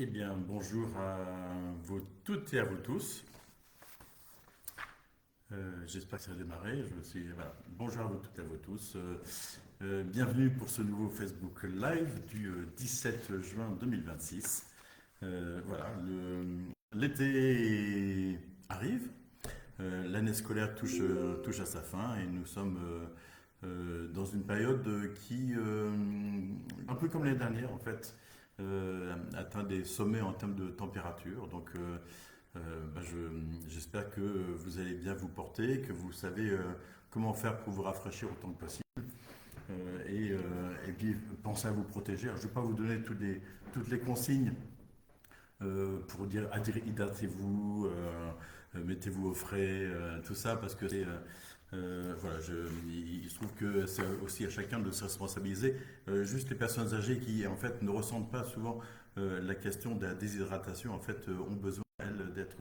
Eh bien, bonjour à vous toutes et à vous tous. J'espère que ça va démarrer. Voilà. Bonjour à vous toutes et à vous tous. Bienvenue pour ce nouveau Facebook Live du 17 juin 2026. Voilà, l'été arrive, l'année scolaire touche à sa fin et nous sommes dans une période un peu comme l'année dernière en fait, atteint des sommets en termes de température. Donc, j'espère que vous allez bien vous porter, que vous savez comment faire pour vous rafraîchir autant que possible. Et puis pensez à vous protéger. Alors, je ne vais pas vous donner toutes les consignes pour dire hydratez-vous, mettez-vous au frais, tout ça, parce que voilà, il se trouve que c'est aussi à chacun de se responsabiliser. Juste les personnes âgées qui en fait ne ressentent pas souvent la question de la déshydratation, en fait, ont besoin elles d'être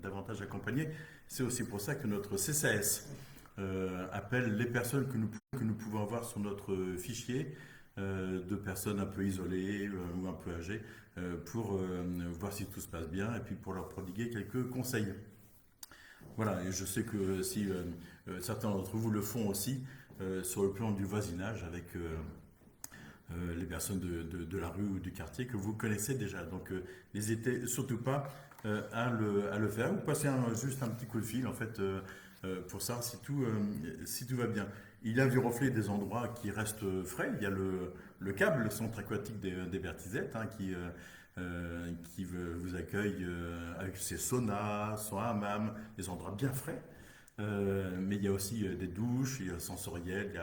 davantage accompagnées. C'est aussi pour ça que notre CCAS appelle les personnes que nous pouvons avoir sur notre fichier de personnes un peu isolées ou un peu âgées pour voir si tout se passe bien et puis pour leur prodiguer quelques conseils. Voilà, et je sais que si certains d'entre vous le font aussi sur le plan du voisinage avec les personnes de la rue ou du quartier que vous connaissez déjà. Donc n'hésitez surtout pas à le faire ou passer juste un petit coup de fil en fait pour savoir si tout va bien. Il y a Viroflay des endroits qui restent frais. Il y a le CAB, le centre aquatique des Vertisettes, hein, qui vous accueille avec ses saunas, son hammam, des endroits bien frais. Mais il y a aussi des douches, il y a sensorielles,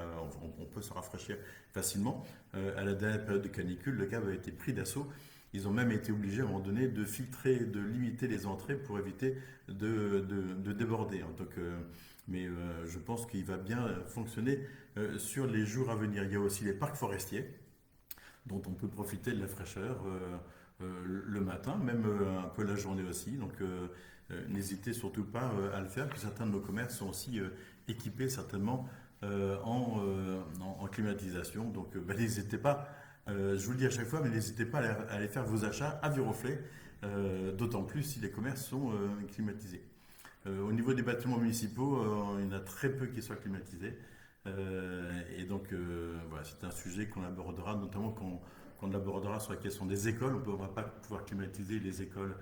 on peut se rafraîchir facilement. À la dernière période de canicule, le CAB a été pris d'assaut. Ils ont même été obligés à un moment donné de filtrer, de limiter les entrées pour éviter de déborder. Mais je pense qu'il va bien fonctionner sur les jours à venir. Il y a aussi les parcs forestiers dont on peut profiter de la fraîcheur le matin, même un peu la journée aussi. Donc n'hésitez surtout pas à le faire. Puis certains de nos commerces sont aussi équipés certainement en climatisation. Donc n'hésitez pas, je vous le dis à chaque fois, mais n'hésitez pas à aller faire vos achats à Viroflay, d'autant plus si les commerces sont climatisés. Au niveau des bâtiments municipaux, il y en a très peu qui soient climatisés. Voilà, c'est un sujet qu'on abordera, notamment quand on abordera sur la question des écoles. On ne va pas pouvoir climatiser les écoles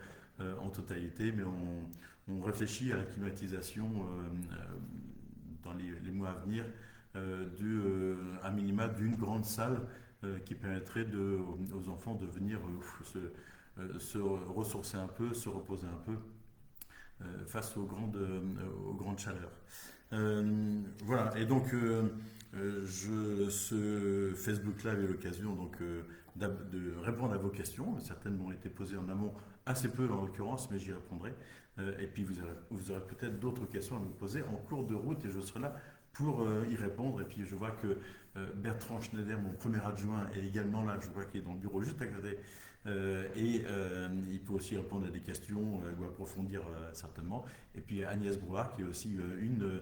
en totalité, mais on réfléchit à la climatisation dans les mois à venir à minima d'une grande salle qui permettrait aux enfants de venir se ressourcer un peu, se reposer un peu face aux grandes chaleurs. Voilà, et donc ce Facebook Live est l'occasion de répondre à vos questions. Certaines m'ont été posées en amont, assez peu en l'occurrence, mais j'y répondrai. Et puis vous aurez peut-être d'autres questions à me poser en cours de route et je serai là pour y répondre. Et puis je vois que Bertrand Schneider, mon premier adjoint, est également là. Je vois qu'il est dans le bureau juste à côté. Il peut aussi répondre à des questions ou approfondir certainement. Et puis Agnès Brouard, qui est aussi une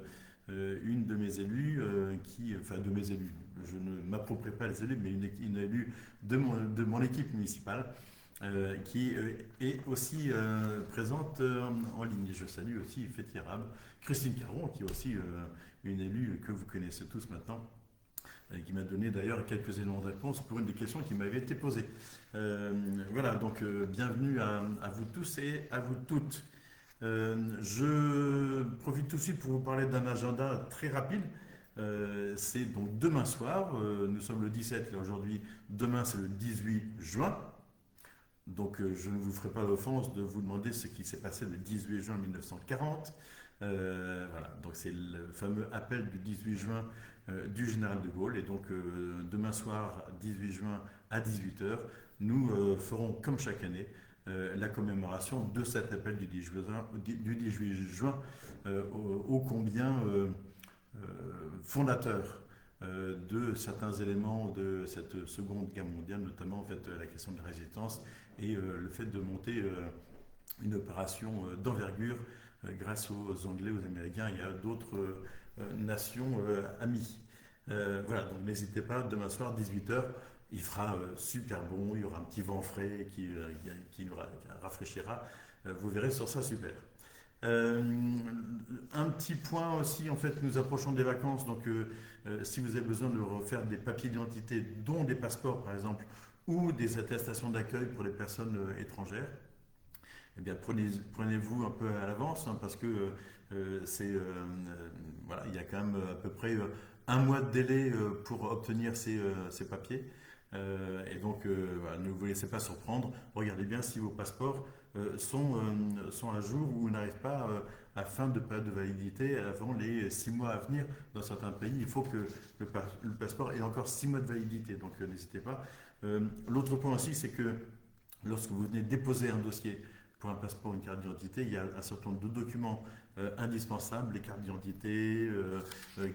de mes élus, enfin de mes élus, je ne m'approprie pas les élus, mais une élue de mon équipe municipale, qui est aussi présente en ligne. Je salue aussi Féthi Arabe, Christine Caron, qui est aussi une élue que vous connaissez tous maintenant, qui m'a donné d'ailleurs quelques éléments de réponse pour une des questions qui m'avait été posée. Voilà, donc bienvenue à vous tous et à vous toutes. Je profite tout de suite pour vous parler d'un agenda très rapide. C'est donc demain soir, nous sommes le 17 et aujourd'hui, demain c'est le 18 juin. Donc je ne vous ferai pas l'offense de vous demander ce qui s'est passé le 18 juin 1940. Voilà, donc c'est le fameux appel du 18 juin du général de Gaulle. Et donc demain soir, 18 juin à 18 h, nous ferons comme chaque année la commémoration de cet appel du 18 juin ô combien fondateur de certains éléments de cette Seconde Guerre mondiale, notamment en fait, la question de la résistance et le fait de monter une opération d'envergure grâce aux Anglais, aux Américains et à d'autres nations amies. Voilà, donc n'hésitez pas, demain soir, 18 h, il fera super bon, il y aura un petit vent frais qui nous rafraîchira. Vous verrez, ce sera super. Euh, un petit point aussi, en fait, nous approchons des vacances, donc si vous avez besoin de refaire des papiers d'identité, dont des passeports par exemple, ou des attestations d'accueil pour les personnes étrangères, eh bien prenez-vous un peu à l'avance, hein, parce que voilà, il y a quand même à peu près un mois de délai pour obtenir ces papiers. Et donc, voilà, ne vous laissez pas surprendre. Regardez bien si vos passeports sont à jour ou n'arrivent pas à fin de période de validité avant les 6 mois à venir. Dans certains pays, il faut que le passeport ait encore 6 mois de validité. Donc, n'hésitez pas. L'autre point aussi, c'est que lorsque vous venez déposer un dossier pour un passeport ou une carte d'identité, il y a un certain nombre de documents indispensables, les cartes d'identité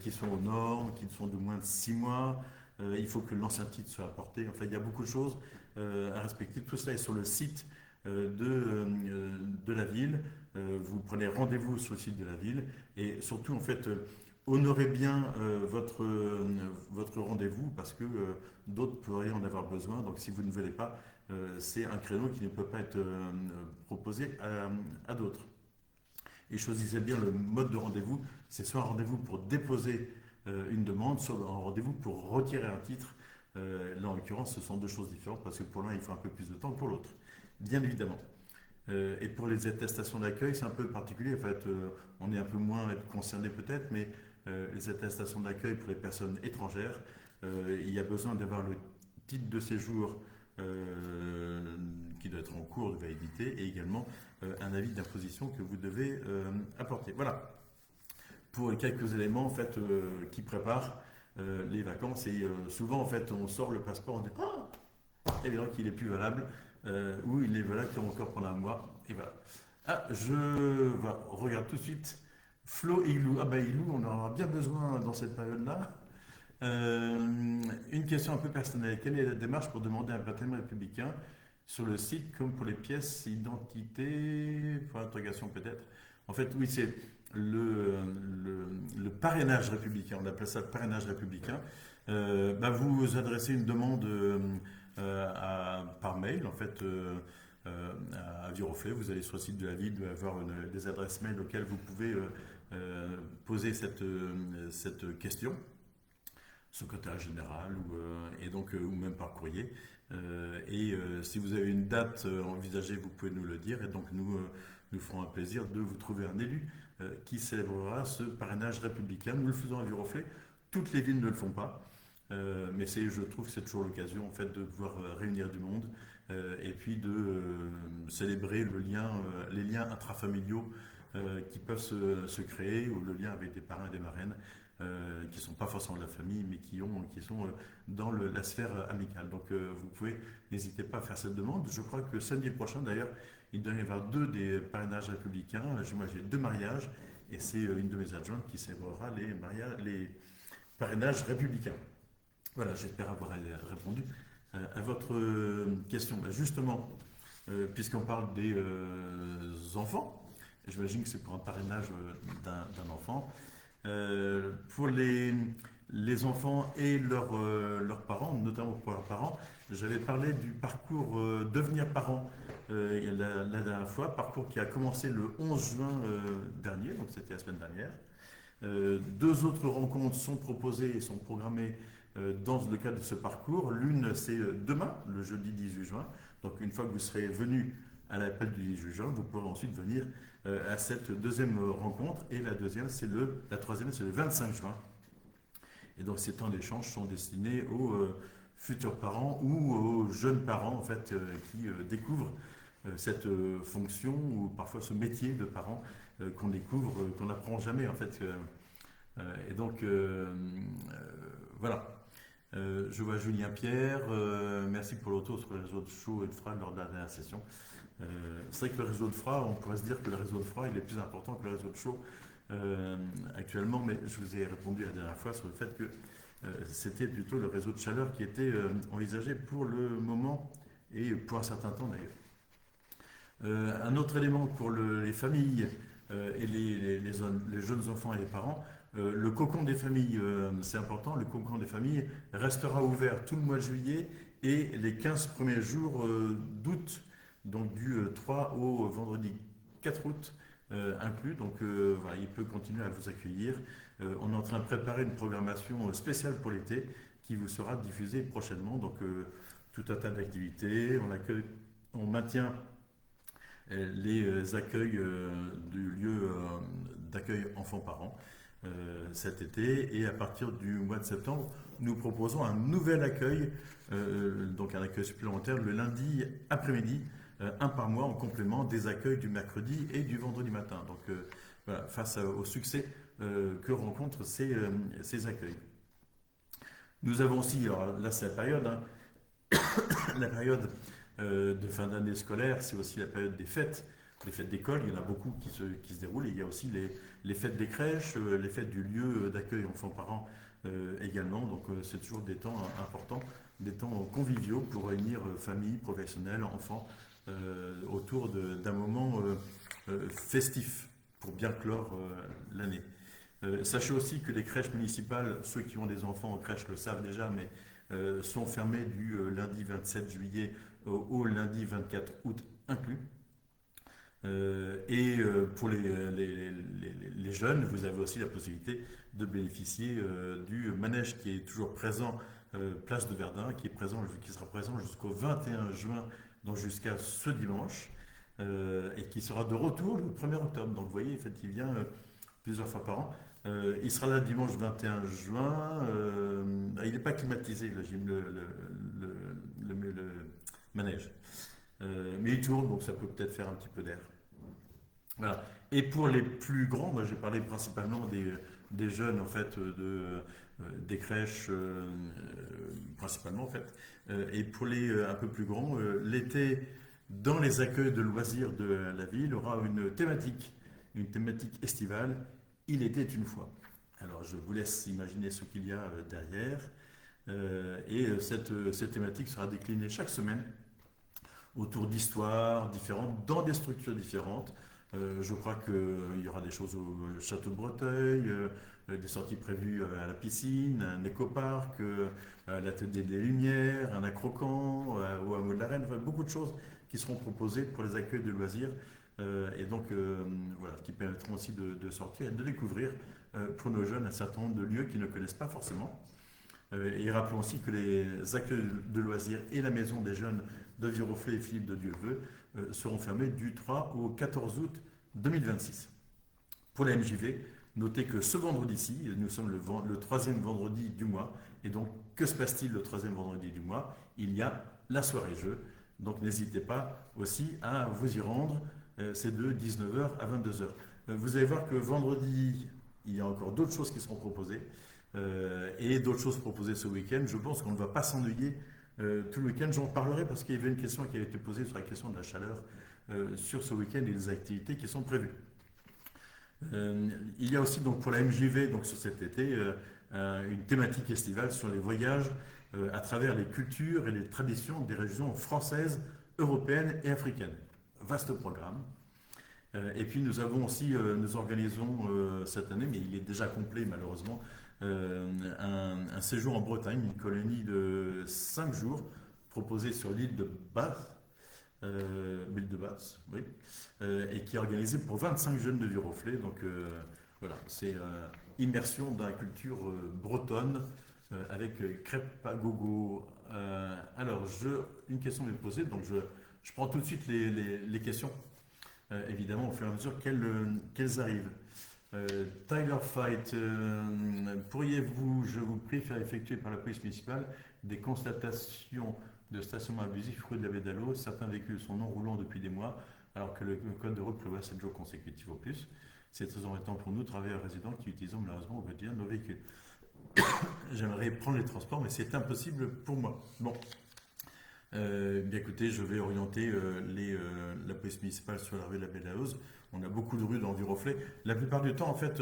qui sont aux normes, qui sont de moins de 6 mois. Il faut que l'ancien titre soit apporté. Enfin, il y a beaucoup de choses à respecter. Tout cela est sur le site de la ville. Vous prenez rendez-vous sur le site de la ville et surtout, en fait, honorez bien votre rendez-vous parce que d'autres pourraient en avoir besoin. Donc, si vous ne voulez pas, c'est un créneau qui ne peut pas être proposé à d'autres. Et choisissez bien le mode de rendez-vous. C'est soit un rendez-vous pour déposer une demande, soit un rendez-vous pour retirer un titre. Là, en l'occurrence, ce sont deux choses différentes parce que pour l'un, il faut un peu plus de temps que pour l'autre, bien évidemment. Et pour les attestations d'accueil, c'est un peu particulier. En fait, on est un peu moins concerné peut-être, mais les attestations d'accueil pour les personnes étrangères, il y a besoin d'avoir le titre de séjour qui doit être en cours de validité et également un avis d'imposition que vous devez apporter. Voilà pour quelques éléments en fait qui préparent les vacances et souvent en fait on sort le passeport, on dit évidemment qu'il est plus valable ou il est valable encore pendant un mois et voilà. Ah, regarde tout de suite Flo et Ilou. Ah bah Ilou, on en aura bien besoin dans cette période-là. Une question un peu personnelle. Quelle est la démarche pour demander un baptême républicain sur le site comme pour les pièces identité, pour l'interrogation peut-être. En fait, oui, c'est le parrainage républicain. On appelle ça le parrainage républicain. Vous adressez une demande par mail, en fait, à Viroflay. Vous allez sur le site de la ville, vous allez avoir des adresses mail auxquelles vous pouvez poser cette question secrétaire général ou même par courrier. Si vous avez une date envisagée, vous pouvez nous le dire et donc nous ferons un plaisir de vous trouver un élu qui célébrera ce parrainage républicain. Nous le faisons à Viroflay, toutes les villes ne le font pas, mais je trouve que c'est toujours l'occasion en fait de pouvoir réunir du monde et puis de célébrer les liens intrafamiliaux qui peuvent se créer ou le lien avec des parrains et des marraines qui ne sont pas forcément de la famille, mais qui sont dans la sphère amicale. Donc n'hésitez pas à faire cette demande. Je crois que samedi prochain, d'ailleurs, il doit y avoir 2 des parrainages républicains. Moi, j'ai 2 mariages, et c'est une de mes adjointes qui célébrera les parrainages républicains. Voilà, j'espère avoir répondu à votre question. Justement, puisqu'on parle des enfants, j'imagine que c'est pour un parrainage d'un enfant. Pour les enfants et leurs parents, notamment pour leurs parents, j'avais parlé du parcours devenir parent la dernière fois, parcours qui a commencé le 11 juin dernier, donc c'était la semaine dernière. 2 autres rencontres sont proposées et sont programmées dans le cadre de ce parcours. L'une, c'est demain, le jeudi 18 juin. Donc une fois que vous serez venu à l'appel du 18 juin, vous pourrez ensuite venir à cette 2e rencontre. Et la troisième, c'est le 25 juin. Et donc ces temps d'échange sont destinés aux futurs parents ou aux jeunes parents en fait, qui découvrent cette fonction ou parfois ce métier de parent qu'on découvre, qu'on n'apprend jamais en fait. Voilà. Je vois Julien Pierre, merci pour l'auto sur le réseau de Shaw et de Fra lors de la dernière session. C'est vrai que le réseau de Fra, on pourrait se dire que le réseau de Fra il est plus important que le réseau de Shaw actuellement, mais je vous ai répondu la dernière fois sur le fait que c'était plutôt le réseau de chaleur qui était envisagé pour le moment et pour un certain temps d'ailleurs. Un autre élément pour les familles et les jeunes enfants et les parents, Le cocon des familles, c'est important, le cocon des familles restera ouvert tout le mois de juillet et les 15 premiers jours d'août, donc du 3 au vendredi 4 août inclus. Donc voilà, il peut continuer à vous accueillir. On est en train de préparer une programmation spéciale pour l'été qui vous sera diffusée prochainement. Donc tout un tas d'activités. On maintient les accueils du lieu d'accueil enfants-parents cet été, et à partir du mois de septembre, nous proposons un nouvel accueil, donc un accueil supplémentaire le lundi après-midi, un par mois en complément des accueils du mercredi et du vendredi matin. Donc voilà, face au succès que rencontrent ces accueils. Nous avons aussi, alors là c'est la période, hein, la période de fin d'année scolaire, c'est aussi la période des fêtes. Les fêtes d'école, il y en a beaucoup qui se déroulent. Et il y a aussi les fêtes des crèches, les fêtes du lieu d'accueil enfants-parents également. Donc c'est toujours des temps importants, des temps conviviaux pour réunir famille, professionnels, enfants autour d'un moment festif pour bien clore l'année. Sachez aussi que les crèches municipales, ceux qui ont des enfants en crèche le savent déjà, mais sont fermées du lundi 27 juillet au lundi 24 août inclus. Pour les jeunes, vous avez aussi la possibilité de bénéficier du manège qui est toujours présent, place de Verdun, qui sera présent jusqu'au 21 juin, donc jusqu'à ce dimanche, et qui sera de retour le 1er octobre. Donc vous voyez, en fait, il vient plusieurs fois par an. Il sera là dimanche 21 juin. Il n'est pas climatisé, le gym, le manège. Mais il tourne, donc ça peut peut-être faire un petit peu d'air. Voilà. Et pour les plus grands, moi j'ai parlé principalement des jeunes en fait, des crèches principalement en fait. Et pour les un peu plus grands, l'été, dans les accueils de loisirs de la ville, aura une thématique estivale. Il était une fois. Alors je vous laisse imaginer ce qu'il y a derrière. Cette thématique sera déclinée chaque semaine autour d'histoires différentes, dans des structures différentes. Je crois qu'il y aura des choses au château de Breteuil, des sorties prévues à la piscine, un écoparc, l'atelier des Lumières, un acrocan, au hameau de la Reine, enfin, beaucoup de choses qui seront proposées pour les accueils de loisirs. Voilà, qui permettront aussi de sortir et de découvrir pour nos jeunes un certain nombre de lieux qu'ils ne connaissent pas forcément. Et rappelons aussi que les accueils de loisirs et la maison des jeunes de Viroflay et Philippe de Dieuveux seront fermés du 3 au 14 août 2026. Pour la MJV, notez que ce vendredi-ci, nous sommes le troisième vendredi du mois, et donc que se passe-t-il le troisième vendredi du mois? Il y a la soirée jeu, donc n'hésitez pas aussi à vous y rendre, c'est de 19h à 22h. Vous allez voir que vendredi, il y a encore d'autres choses qui seront proposées, et d'autres choses proposées ce week-end. Je pense qu'on ne va pas s'ennuyer tout le week-end. J'en parlerai parce qu'il y avait une question qui avait été posée sur la question de la chaleur sur ce week-end et les activités qui sont prévues. Il y a aussi donc pour la MJV, donc sur cet été, une thématique estivale sur les voyages à travers les cultures et les traditions des régions françaises, européennes et africaines. Vaste programme. Et puis nous avons aussi, nous organisons cette année, mais il est déjà complet malheureusement, un séjour en Bretagne, une colonie de 5 jours proposée sur l'île de Bath, oui, et qui est organisée pour 25 jeunes de Viroflay. Donc voilà, c'est immersion dans la culture bretonne avec crêpes à gogo. Alors, une question m'est posée, donc je prends tout de suite les questions, évidemment, au fur et à mesure qu'elles arrivent. Tyler Fight, pourriez-vous, je vous prie, faire effectuer par la police municipale des constatations de stationnement abusif rue de la Baie d'Allos? Certains véhicules sont non roulants depuis des mois, alors que le code de route prévoit 7 jours consécutifs au plus. C'est très embêtant pour nous, travailleurs résidents, qui utilisons malheureusement au quotidien nos véhicules. J'aimerais prendre les transports, mais c'est impossible pour moi. Bon. Bien écoutez, je vais orienter la police municipale sur la rue de la Baie d'Allos. On a beaucoup de rues dans Viroflay. La plupart du temps, en fait,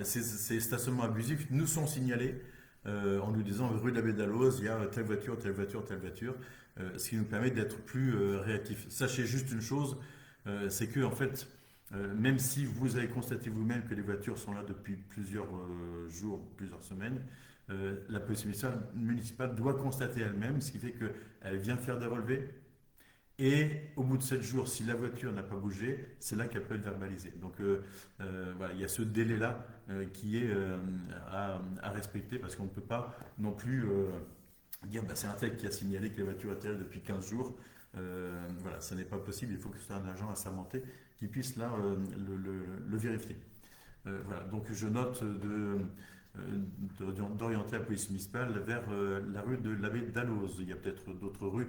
ces stationnements abusifs nous sont signalés en nous disant rue de la Baie d'Allos, il y a telle voiture, telle voiture, telle voiture, ce qui nous permet d'être plus réactifs. Sachez juste une chose, c'est que en fait, même si vous avez constaté vous-même que les voitures sont là depuis plusieurs jours, plusieurs semaines, la police municipale doit constater elle-même, ce qui fait qu'elle vient faire des relevés. Et au bout de 7 jours, si la voiture n'a pas bougé, c'est là qu'elle peut être verbalisée. Donc voilà, il y a ce délai-là qui est à respecter parce qu'on ne peut pas non plus dire bah, c'est un tel qui a signalé que la voiture était là depuis 15 jours. Voilà, ça n'est pas possible. Il faut que ce soit un agent assermenté qui puisse là le vérifier. Voilà, donc je note d'orienter la police municipale vers la rue de l'abbé Dalloz. Il y a peut-être d'autres rues.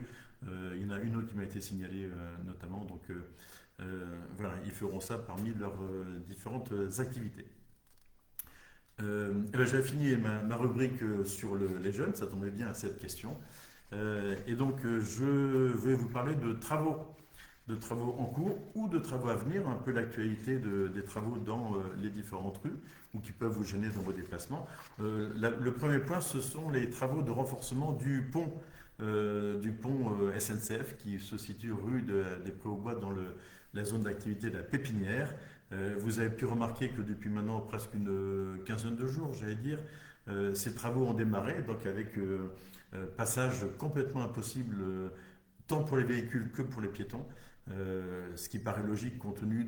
Il y en a une autre qui m'a été signalée notamment. Donc voilà, ils feront ça parmi leurs différentes activités. Eh ben, j'ai fini ma rubrique sur les jeunes, ça tombait bien à cette question. Et donc je vais vous parler de travaux en cours ou de travaux à venir, un peu l'actualité des travaux dans les différentes rues ou qui peuvent vous gêner dans vos déplacements. Le premier point, ce sont les travaux de renforcement du pont SNCF qui se situe rue des Prés-aux-Bois dans la zone d'activité de la Pépinière. Vous avez pu remarquer que depuis maintenant presque une quinzaine de jours, j'allais dire, ces travaux ont démarré, donc avec passage complètement impossible tant pour les véhicules que pour les piétons. Ce qui paraît logique compte tenu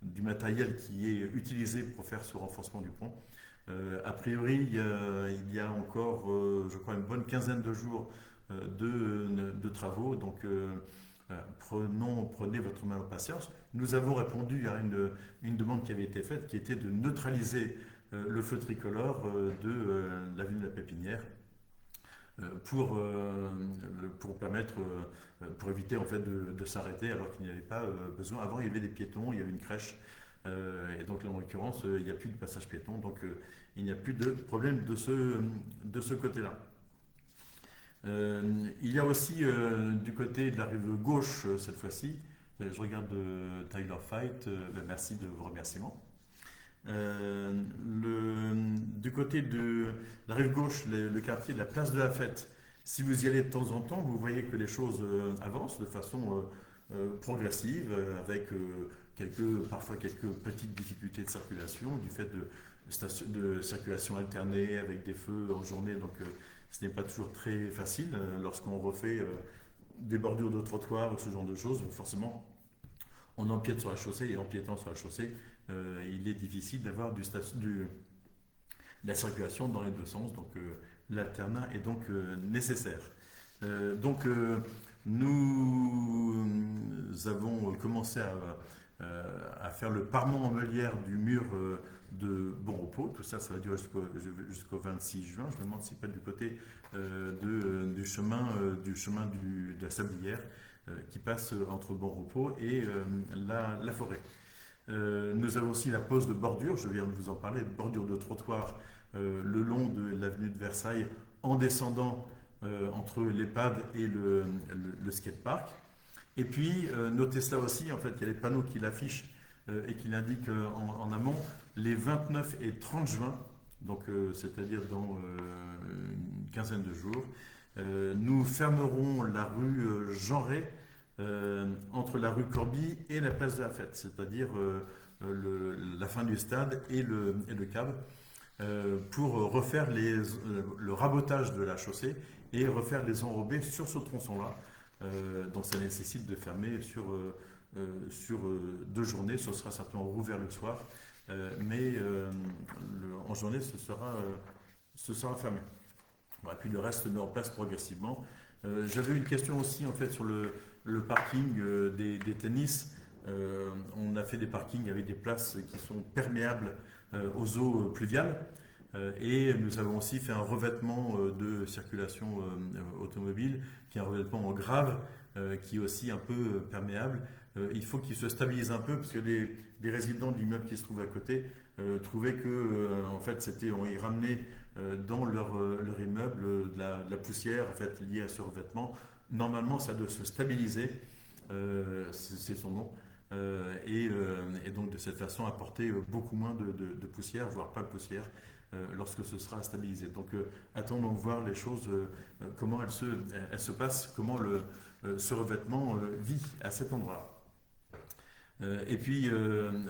du matériel qui est utilisé pour faire ce renforcement du pont. A priori, il y a encore, je crois, une bonne quinzaine de jours de travaux. Donc, prenez votre main en patience. Nous avons répondu à une demande qui avait été faite, qui était de neutraliser le feu tricolore de l'avenue de la Pépinière pour permettre, pour éviter en fait de s'arrêter alors qu'il n'y avait pas besoin. Avant, il y avait des piétons, il y avait une crèche, et donc en l'occurrence, il n'y a plus de passage piéton, donc il n'y a plus de problème de ce côté-là. Il y a aussi du côté de la rive gauche cette fois-ci, je regarde Tyler Fight, merci de vos remerciements. Du côté de la rive gauche, le quartier de la place de la Fête, si vous y allez de temps en temps, vous voyez que les choses avancent de façon progressive, avec parfois quelques petites difficultés de circulation, du fait de circulation alternée avec des feux en journée, donc ce n'est pas toujours très facile lorsqu'on refait des bordures de trottoirs ou ce genre de choses, forcément on empiète sur la chaussée et empiétant sur la chaussée, il est difficile d'avoir de la circulation dans les deux sens, donc l'alternat est donc nécessaire. Donc nous avons commencé à faire le parement en meulière du mur de Bon Repos. Tout ça, ça va durer jusqu'au 26 juin. Je me demande si pas du côté du chemin de la Sablière qui passe entre Bon Repos et la forêt. Nous avons aussi la pose de bordure, je viens de vous en parler, de bordure de trottoir le long de l'avenue de Versailles en descendant entre l'EHPAD et le skatepark. Et puis, notez cela aussi, en fait, il y a les panneaux qui l'affichent et qui l'indiquent en amont, les 29 et 30 juin, donc c'est-à-dire dans une quinzaine de jours, nous fermerons la rue Jean Rey entre la rue Corbie et la place de la Fête, c'est-à-dire la fin du stade et le cab, pour refaire le rabotage de la chaussée et refaire les enrobés sur ce tronçon-là. Donc ça nécessite de fermer sur 2 journées, ce sera certainement rouvert le soir, mais en journée ce sera fermé. Voilà, puis le reste se met en place progressivement. J'avais une question aussi en fait sur le parking des tennis. On a fait des parkings avec des places qui sont perméables aux eaux pluviales. Et nous avons aussi fait un revêtement de circulation automobile, qui est un revêtement en grave, qui est aussi un peu perméable. Il faut qu'il se stabilise un peu, parce que les résidents de l'immeuble qui se trouve à côté trouvaient que, en fait, on y ramenait dans leur immeuble de la poussière, en fait, liée à ce revêtement. Normalement, ça doit se stabiliser, c'est son nom. Et donc de cette façon apporter beaucoup moins de poussière, voire pas de poussière, lorsque ce sera stabilisé. Donc attendons de voir les choses, comment elles se passent, comment ce revêtement vit à cet endroit. Et puis,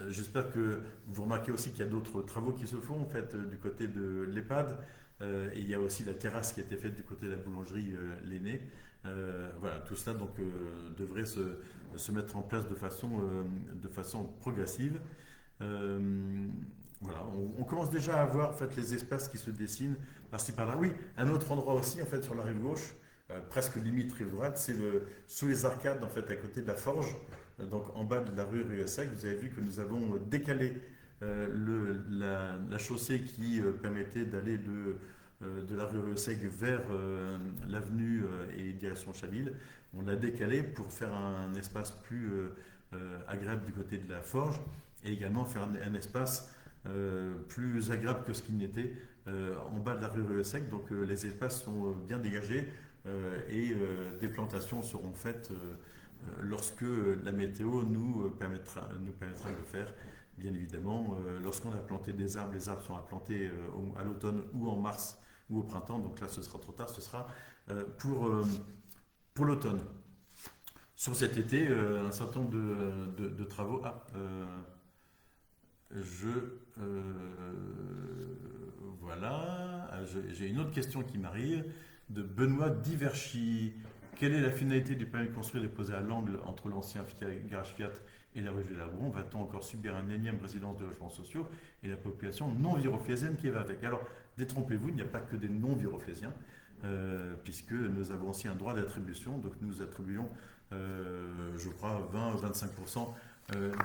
j'espère que vous remarquez aussi qu'il y a d'autres travaux qui se font en fait du côté de l'EHPAD. Et il y a aussi la terrasse qui a été faite du côté de la boulangerie L'Aîné. Voilà, tout cela donc devrait se mettre en place de façon progressive. Euh, voilà, on commence déjà à voir en fait, les espaces qui se dessinent par-ci par-là. Oui, un autre endroit aussi en fait sur la rive gauche, presque limite rive droite, c'est sous les arcades en fait à côté de la Forge, donc en bas de la rue Rieussec. Vous avez vu que nous avons décalé la chaussée qui permettait d'aller de la rue Rieussec vers l'avenue et direction Chaville. On l'a décalé pour faire un espace plus agréable du côté de la Forge et également faire un espace plus agréable que ce qu'il n'était en bas de la rue Sec. Donc les espaces sont bien dégagés et des plantations seront faites lorsque la météo nous permettra de le faire. Bien évidemment, lorsqu'on a planté des arbres, les arbres sont à planter à l'automne ou en mars ou au printemps. Donc là, ce sera trop tard, ce sera pour l'automne. Sur cet été, un certain nombre de travaux. Je voilà. J'ai une autre question qui m'arrive de Benoît Diverchy. Quelle est la finalité du permis de construire déposé à l'angle entre l'ancien garage Fiat et la rue de Labron? Va-t-on encore subir un énième résidence de logements sociaux et la population non viroflésienne qui va avec? Alors, détrompez-vous, il n'y a pas que des non viroflésiens, puisque nous avons aussi un droit d'attribution. Donc, nous attribuons, je crois, 20-25%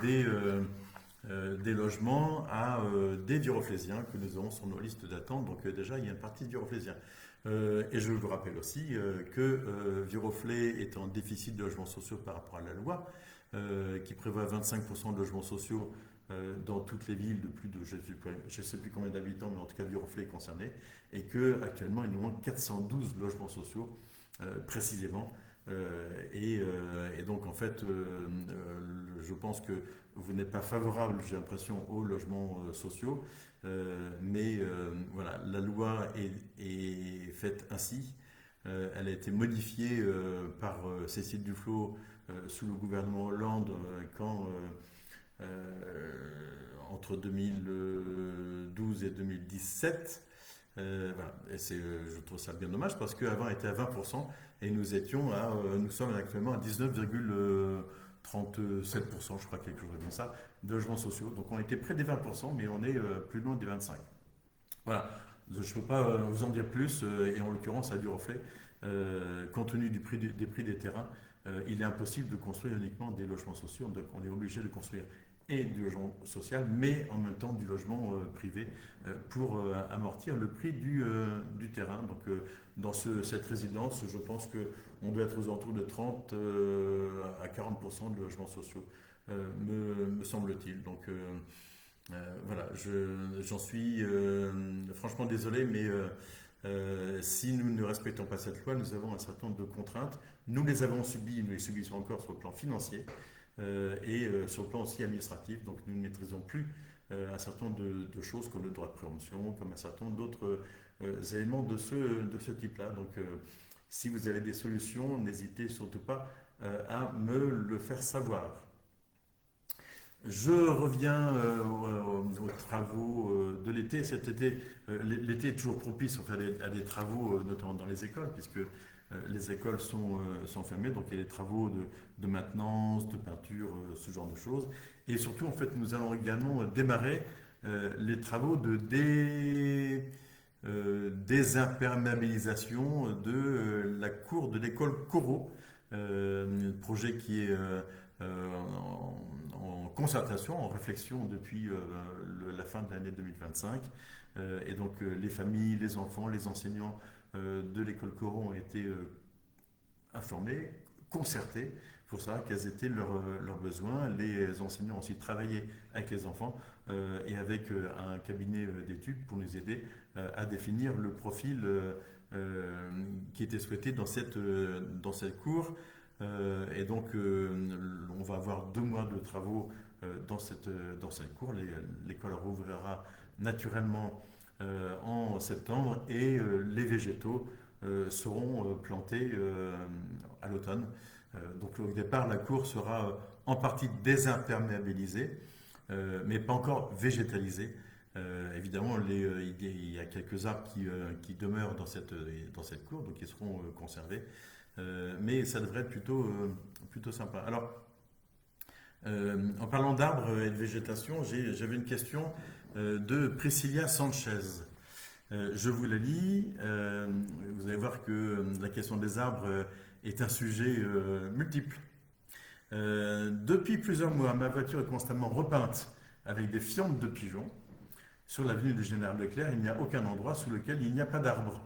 des logements à des viroflésiens que nous avons sur nos listes d'attente. Donc déjà, il y a une partie de viroflésiens. Et je vous rappelle aussi que Viroflay est en déficit de logements sociaux par rapport à la loi, qui prévoit 25% de logements sociaux dans toutes les villes de plus de je ne sais plus combien d'habitants, mais en tout cas Viroflay est concerné, et qu'actuellement il nous manque 412 logements sociaux précisément. Et donc en fait, je pense que vous n'êtes pas favorable, j'ai l'impression, aux logements sociaux, mais voilà, la loi est faite ainsi. Elle a été modifiée par Cécile Duflot sous le gouvernement Hollande quand entre 2012 et 2017. Voilà. Et je trouve ça bien dommage parce qu'avant on était à 20% et nous sommes actuellement à 19,37%, je crois, quelque chose comme ça, de logements sociaux. Donc on était près des 20%, mais on est plus loin des 25%. Voilà. Je ne peux pas vous en dire plus, et en l'occurrence à Duroflay, compte tenu des prix des terrains, il est impossible de construire uniquement des logements sociaux, donc on est obligé de construire et du logement social, mais en même temps du logement privé pour amortir le prix du terrain. Donc dans cette résidence, je pense qu'on doit être aux alentours de 30 à 40% de logements sociaux, me semble-t-il. Donc voilà, j'en suis franchement désolé, mais si nous ne respectons pas cette loi, nous avons un certain nombre de contraintes. Nous les avons subies, nous les subissons encore sur le plan financier et sur le plan aussi administratif. Donc nous ne maîtrisons plus un certain nombre de choses comme le droit de préemption, comme un certain nombre d'autres éléments de ce type-là. Donc si vous avez des solutions, n'hésitez surtout pas à me le faire savoir. Je reviens aux travaux de l'été. Cet été, l'été est toujours propice à des travaux, notamment dans les écoles, puisque les écoles sont fermées, donc il y a des travaux de maintenance, de peinture, ce genre de choses. Et surtout, en fait, nous allons également démarrer les travaux de désimperméabilisation de la cour de l'école Corot, projet qui est en concertation, en réflexion depuis la fin de l'année 2025. Et donc les familles, les enfants, les enseignants de l'école Coron ont été informés, concertés pour savoir quels étaient leurs besoins. Les enseignants ont aussi travaillé avec les enfants et avec un cabinet d'études pour nous aider à définir le profil qui était souhaité dans cette cour. Et donc, on va avoir 2 mois de travaux dans cette cour. L'école rouvrira naturellement en septembre et les végétaux seront plantés à l'automne. Donc au départ, la cour sera en partie désimperméabilisée, mais pas encore végétalisée. Évidemment, il y a quelques arbres qui demeurent dans cette cour, donc ils seront conservés. Mais ça devrait être plutôt sympa. Alors, en parlant d'arbres et de végétation, j'avais une question de Priscilla Sanchez. Je vous la lis. Vous allez voir que la question des arbres est un sujet multiple. Depuis plusieurs mois, ma voiture est constamment repeinte avec des fientes de pigeons. Sur l'avenue du Général Leclerc, il n'y a aucun endroit sous lequel il n'y a pas d'arbres.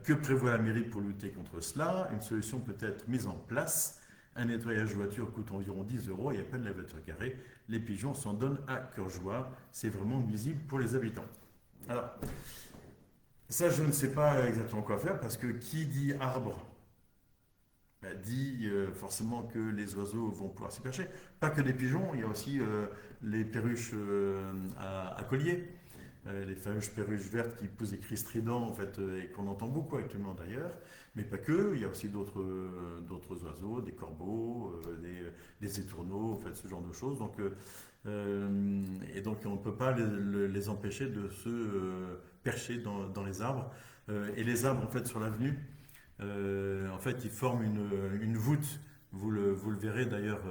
Que prévoit la mairie pour lutter contre cela? Une solution peut être mise en place. Un nettoyage voiture coûte environ 10 € et à peine la voiture carrée. Les pigeons s'en donnent à cœur joie. C'est vraiment nuisible pour les habitants. Alors, ça, je ne sais pas exactement quoi faire parce que qui dit arbre dit forcément que les oiseaux vont pouvoir s'y percher. Pas que des pigeons, il y a aussi les perruches à collier. Les fameuses perruches vertes qui poussent des cris stridents en fait, et qu'on entend beaucoup actuellement d'ailleurs, mais pas que, il y a aussi d'autres oiseaux, des corbeaux, des étourneaux, en fait, ce genre de choses. Donc, et donc on ne peut pas les empêcher de se percher dans les arbres. Et les arbres en fait sur l'avenue, en fait ils forment une voûte. Vous le verrez d'ailleurs,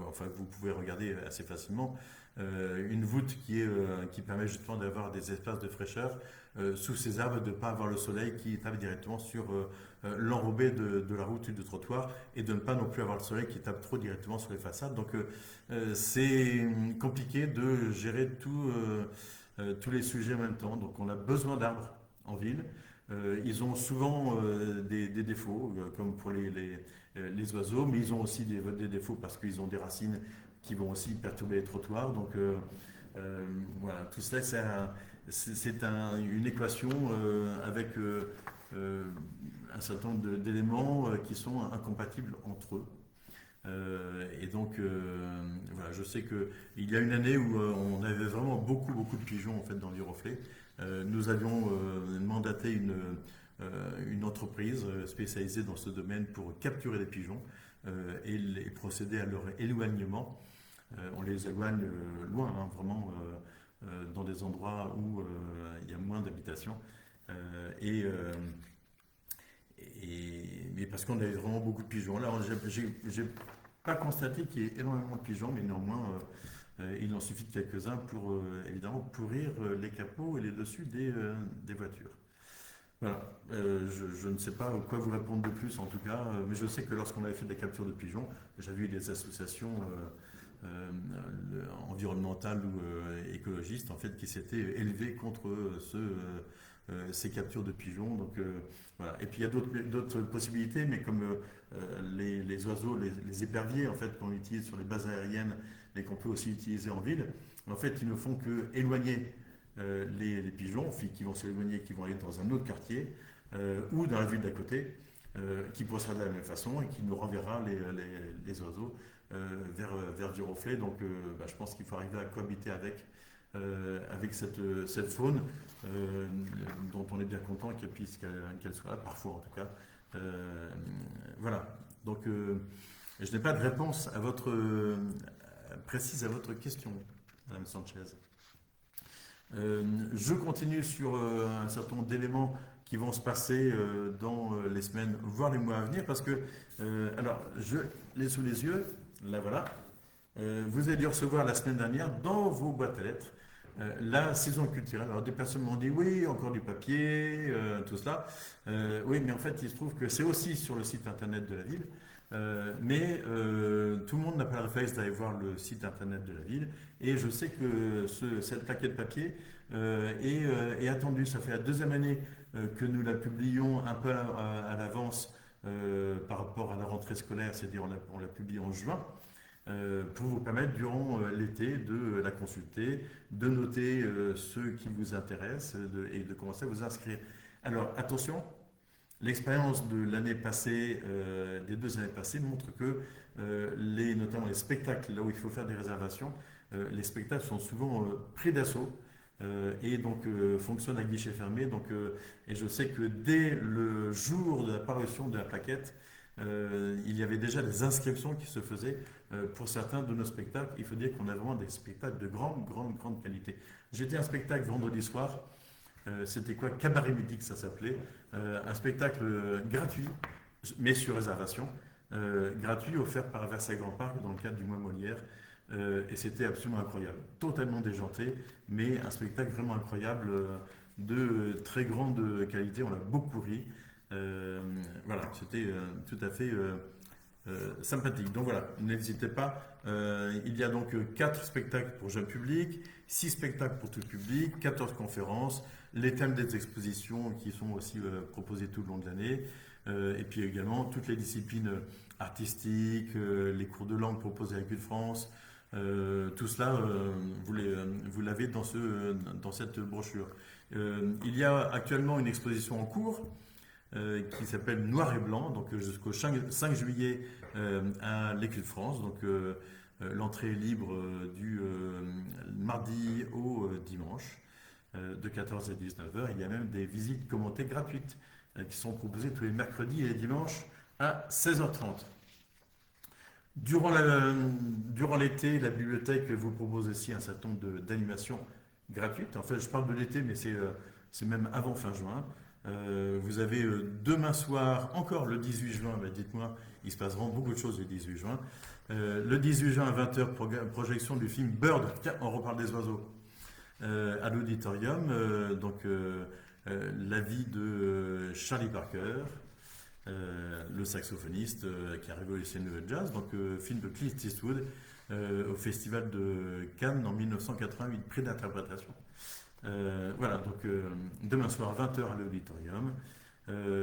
enfin vous pouvez regarder assez facilement, une voûte qui permet justement d'avoir des espaces de fraîcheur sous ces arbres, de ne pas avoir le soleil qui tape directement sur l'enrobé de la route et du trottoir, et de ne pas non plus avoir le soleil qui tape trop directement sur les façades. Donc c'est compliqué de gérer tous les sujets en même temps. Donc on a besoin d'arbres en ville. Ils ont souvent des défauts, comme pour les oiseaux, mais ils ont aussi des défauts parce qu'ils ont des racines qui vont aussi perturber les trottoirs. Donc voilà, tout cela, c'est une équation avec un certain nombre d'éléments qui sont incompatibles entre eux. Et donc, voilà, je sais qu'il y a une année où on avait vraiment beaucoup de pigeons en fait, dans Viroflay. Nous avions mandaté une entreprise spécialisée dans ce domaine pour capturer les pigeons et procéder à leur éloignement. On les éloigne loin, hein, vraiment dans des endroits où il y a moins d'habitations. Mais parce qu'on avait vraiment beaucoup de pigeons. Là, j'ai pas constaté qu'il y ait énormément de pigeons, mais néanmoins, il en suffit de quelques-uns pour évidemment pourrir les capots et les dessus des voitures. Voilà. Je ne sais pas quoi vous répondre de plus en tout cas, mais je sais que lorsqu'on avait fait des captures de pigeons, j'avais vu des associations environnementales ou écologistes en fait qui s'étaient élevées contre ces captures de pigeons. Donc voilà. Et puis il y a d'autres possibilités, mais comme les oiseaux, les éperviers en fait qu'on utilise sur les bases aériennes, mais qu'on peut aussi utiliser en ville, en fait ils ne font que éloigner les pigeons, qui vont s'éloigner, qui vont aller dans un autre quartier ou dans la ville d'à côté, qui procèdera de la même façon et qui nous renverra les oiseaux vers Viroflay. Donc je pense qu'il faut arriver à cohabiter avec cette faune dont on est bien content qu'elle soit là, parfois en tout cas. Voilà. Donc je n'ai pas de réponse précise à votre question, Madame Sanchez. Je continue sur un certain nombre d'éléments qui vont se passer dans les semaines, voire les mois à venir, parce que, alors, je l'ai sous les yeux, là voilà, vous avez dû recevoir la semaine dernière dans vos boîtes à lettres la saison culturelle. Alors, des personnes m'ont dit, oui, encore du papier, tout cela. Oui, mais en fait, il se trouve que c'est aussi sur le site internet de la ville. Mais tout le monde n'a pas le réflexe d'aller voir le site internet de la ville, et je sais que cette plaquette de papier est attendue. Ça fait la deuxième année que nous la publions un peu à l'avance par rapport à la rentrée scolaire, c'est-à-dire on la publie en juin, pour vous permettre durant l'été de la consulter, de noter ceux qui vous intéressent et de commencer à vous inscrire. Alors attention, l'expérience de l'année passée, des 2 années passées, montre que notamment les spectacles, là où il faut faire des réservations, les spectacles sont souvent pris d'assaut et donc fonctionne à guichet fermé. Donc, et je sais que dès le jour de la parution de la plaquette, il y avait déjà des inscriptions qui se faisaient pour certains de nos spectacles. Il faut dire qu'on a vraiment des spectacles de grande, grande, grande qualité. J'étais à un spectacle vendredi soir. C'était quoi? Cabaret Ludique, ça s'appelait. Un spectacle gratuit, mais sur réservation, gratuit, offert par Versailles Grand Parc dans le cadre du mois Molière. Et c'était absolument incroyable. Totalement déjanté, mais un spectacle vraiment incroyable, de très grande qualité. On a beaucoup ri. Voilà, c'était tout à fait sympathique. Donc voilà, n'hésitez pas. Il y a donc 4 spectacles pour jeune public, 6 spectacles pour tout public, 14 conférences, les thèmes des expositions qui sont aussi proposés tout le long de l'année, et puis également toutes les disciplines artistiques, les cours de langue proposés avec Île-France. Tout cela, vous l'avez dans cette brochure. Il y a actuellement une exposition en cours qui s'appelle Noir et Blanc, donc jusqu'au 5 juillet à l'Écu de France. Donc l'entrée est libre du mardi au dimanche, de 14 à 19 heures. Il y a même des visites commentées gratuites qui sont proposées tous les mercredis et les dimanches à 16h30. Durant l'été, la bibliothèque vous propose aussi un certain nombre d'animations gratuites. En fait, je parle de l'été, mais c'est même avant fin juin. Vous avez demain soir, encore le 18 juin, bah dites-moi, il se passe vraiment beaucoup de choses le 18 juin. Le 18 juin à 20h, projection du film Bird, tiens, on reparle des oiseaux, à l'auditorium. La vie de Charlie Parker, le saxophoniste qui a révolutionné le jazz, donc film de Clint Eastwood au Festival de Cannes en 1988, prix d'interprétation. Voilà, donc demain soir 20h à l'auditorium.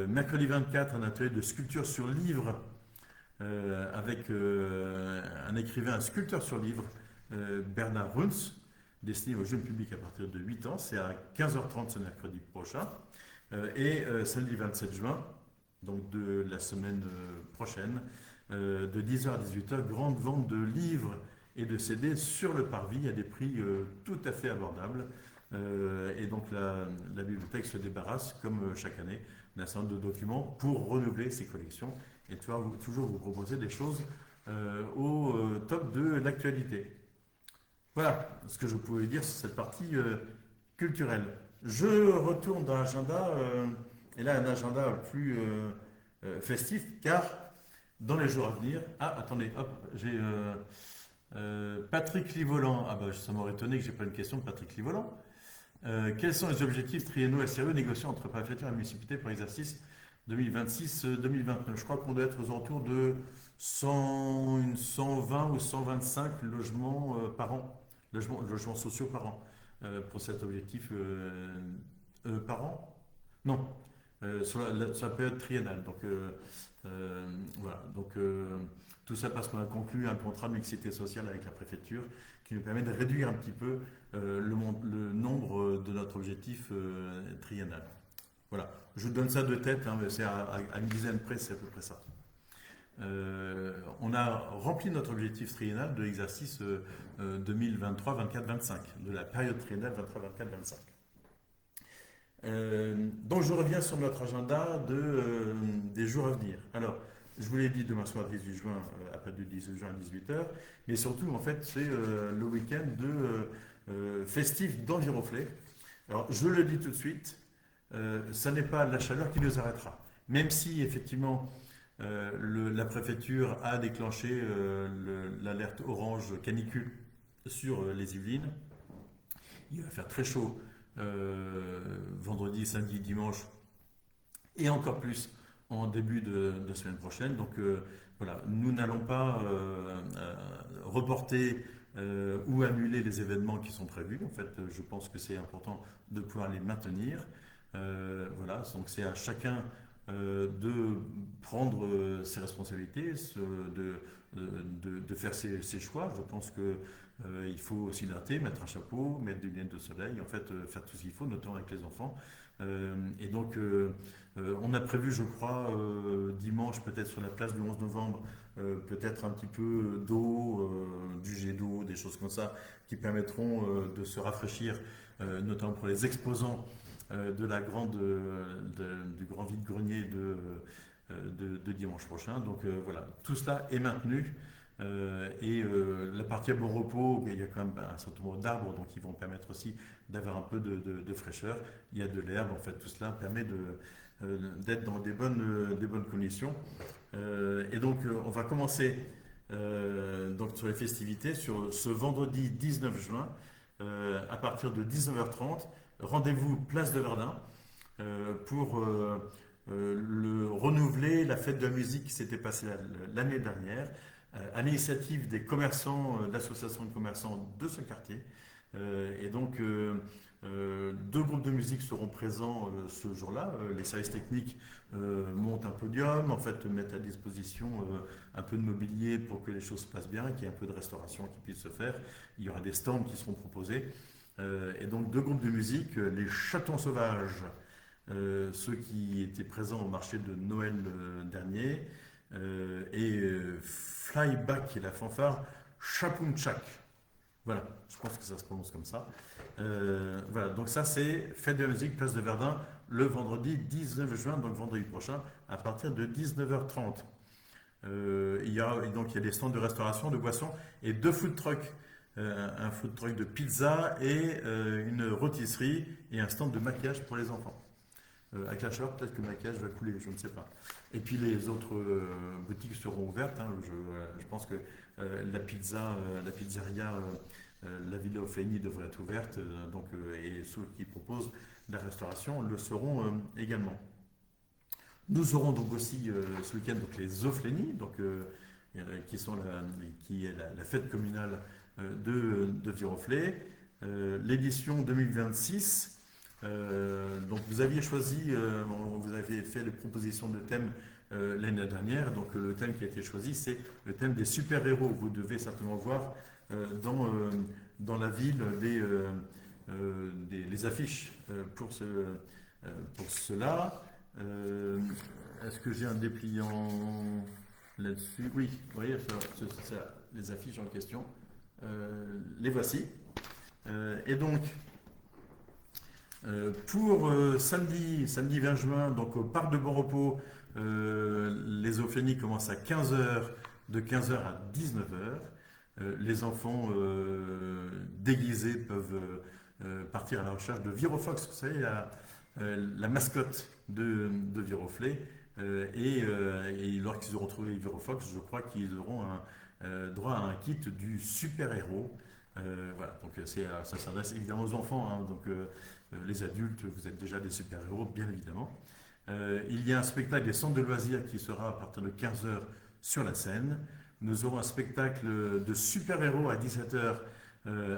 Mercredi 24, un atelier de sculpture sur livre avec un écrivain, un sculpteur sur livre, Bernard Runz, destiné au jeune public à partir de 8 ans. C'est à 15h30 ce mercredi prochain. Et samedi 27 juin, donc de la semaine prochaine, de 10h à 18h, grande vente de livres et de CD sur le parvis à des prix tout à fait abordables. Et donc la bibliothèque se débarrasse, comme chaque année, d'un certain nombre de documents pour renouveler ses collections et toujours vous proposer des choses au top de l'actualité. Voilà ce que je pouvais dire sur cette partie culturelle. Je retourne dans l'agenda, et là un agenda plus festif, car dans les jours à venir... Ah, attendez, hop, j'ai Patrick Livolan. Ah bah ça m'aurait étonné que j'ai pas une question de Patrick Livolan. Quels sont les objectifs triennaux SRE négociés entre préfecture et municipalité pour l'exercice 2026-2029? Je crois qu'on doit être aux alentours de 120 ou 125 logements par an, logements sociaux par an, pour cet objectif par an? Non, sur la période triennale. Donc voilà, donc tout ça parce qu'on a conclu un contrat de mixité sociale avec la préfecture qui nous permet de réduire un petit peu le nombre de notre objectif triennal. Voilà, je vous donne ça de tête, hein, c'est à une dizaine près, c'est à peu près ça. On a rempli notre objectif triennal de l'exercice 2023, 24, 25, de la période triennale 23, 24, 25. Donc je reviens sur notre agenda des jours à venir. Alors, je vous l'ai dit demain soir 18 juin, à partir du 18 juin à 18h, mais surtout en fait c'est le week-end festif d'Enviroflay. Alors je le dis tout de suite, ça n'est pas la chaleur qui nous arrêtera. Même si effectivement la préfecture a déclenché l'alerte orange canicule sur les Yvelines, il va faire très chaud vendredi, samedi, dimanche et encore plus en début de semaine prochaine. Donc voilà, nous n'allons pas reporter ou annuler les événements qui sont prévus. En fait, je pense que c'est important de pouvoir les maintenir. Voilà, donc c'est à chacun de prendre ses responsabilités, de faire ses choix. Je pense que il faut s'hydrater, mettre un chapeau, mettre des lunettes de soleil, en fait faire tout ce qu'il faut, notamment avec les enfants, Et donc, on a prévu, je crois, dimanche, peut-être sur la place du 11 novembre, peut-être un petit peu d'eau, du jet d'eau, des choses comme ça, qui permettront de se rafraîchir, notamment pour les exposants de la grande, du grand vide-grenier de dimanche prochain. Donc voilà, tout cela est maintenu. La partie à bon repos, il y a quand même un certain nombre d'arbres, donc ils vont permettre aussi d'avoir un peu de fraîcheur. Il y a de l'herbe, en fait, tout cela permet d'être dans des bonnes conditions. On va commencer donc sur les festivités sur ce vendredi 19 juin à partir de 19h30. Rendez-vous place de Verdun pour renouveler la fête de la musique qui s'était passée l'année dernière à l'initiative des commerçants, l'association de commerçants de ce quartier. Deux groupes de musique seront présents ce jour-là. Les services techniques montent un podium, en fait, mettent à disposition un peu de mobilier pour que les choses se passent bien, qu'il y ait un peu de restauration qui puisse se faire. Il y aura des stands qui seront proposés. Deux groupes de musique, les Chatons Sauvages, ceux qui étaient présents au marché de Noël dernier, Flyback, qui est la fanfare Chapounchak. Voilà, je pense que ça se prononce comme ça. Voilà, donc ça c'est Fête de la musique, place de Verdun, le vendredi 19 juin, donc vendredi prochain, à partir de 19h30. Il y a des stands de restauration, de boissons et deux food trucks. Un food truck de pizza et une rôtisserie et un stand de maquillage pour les enfants. Avec la chaleur, peut-être que le maquillage va couler, je ne sais pas. Et puis les autres boutiques seront ouvertes. Hein, je pense que la pizzeria, la Villa Ofeni devrait être ouverte. Et ceux qui proposent la restauration le seront également. Nous aurons donc aussi ce week-end donc les Ofleni, qui est la fête communale de Viroflay. L'édition 2026. Donc vous aviez choisi, vous avez fait les propositions de thèmes l'année dernière. Donc le thème qui a été choisi, c'est le thème des super-héros. Vous devez certainement voir dans la ville les affiches pour cela. Est-ce que j'ai un dépliant là-dessus? Oui, vous voyez, les affiches en question. Les voici. Pour samedi 20 juin, donc au parc de Bon Repos, les Ophénies commencent à 15h, de 15h à 19h. Les enfants déguisés peuvent partir à la recherche de Virofox, vous savez, la mascotte de Viroflay. Lorsqu'ils auront trouvé Virofox, je crois qu'ils auront droit à un kit du super-héros. Voilà, donc ça s'adresse évidemment aux enfants, hein, les adultes, vous êtes déjà des super-héros, bien évidemment. Il y a un spectacle des centres de loisirs qui sera à partir de 15h sur la scène. Nous aurons un spectacle de super-héros à 17h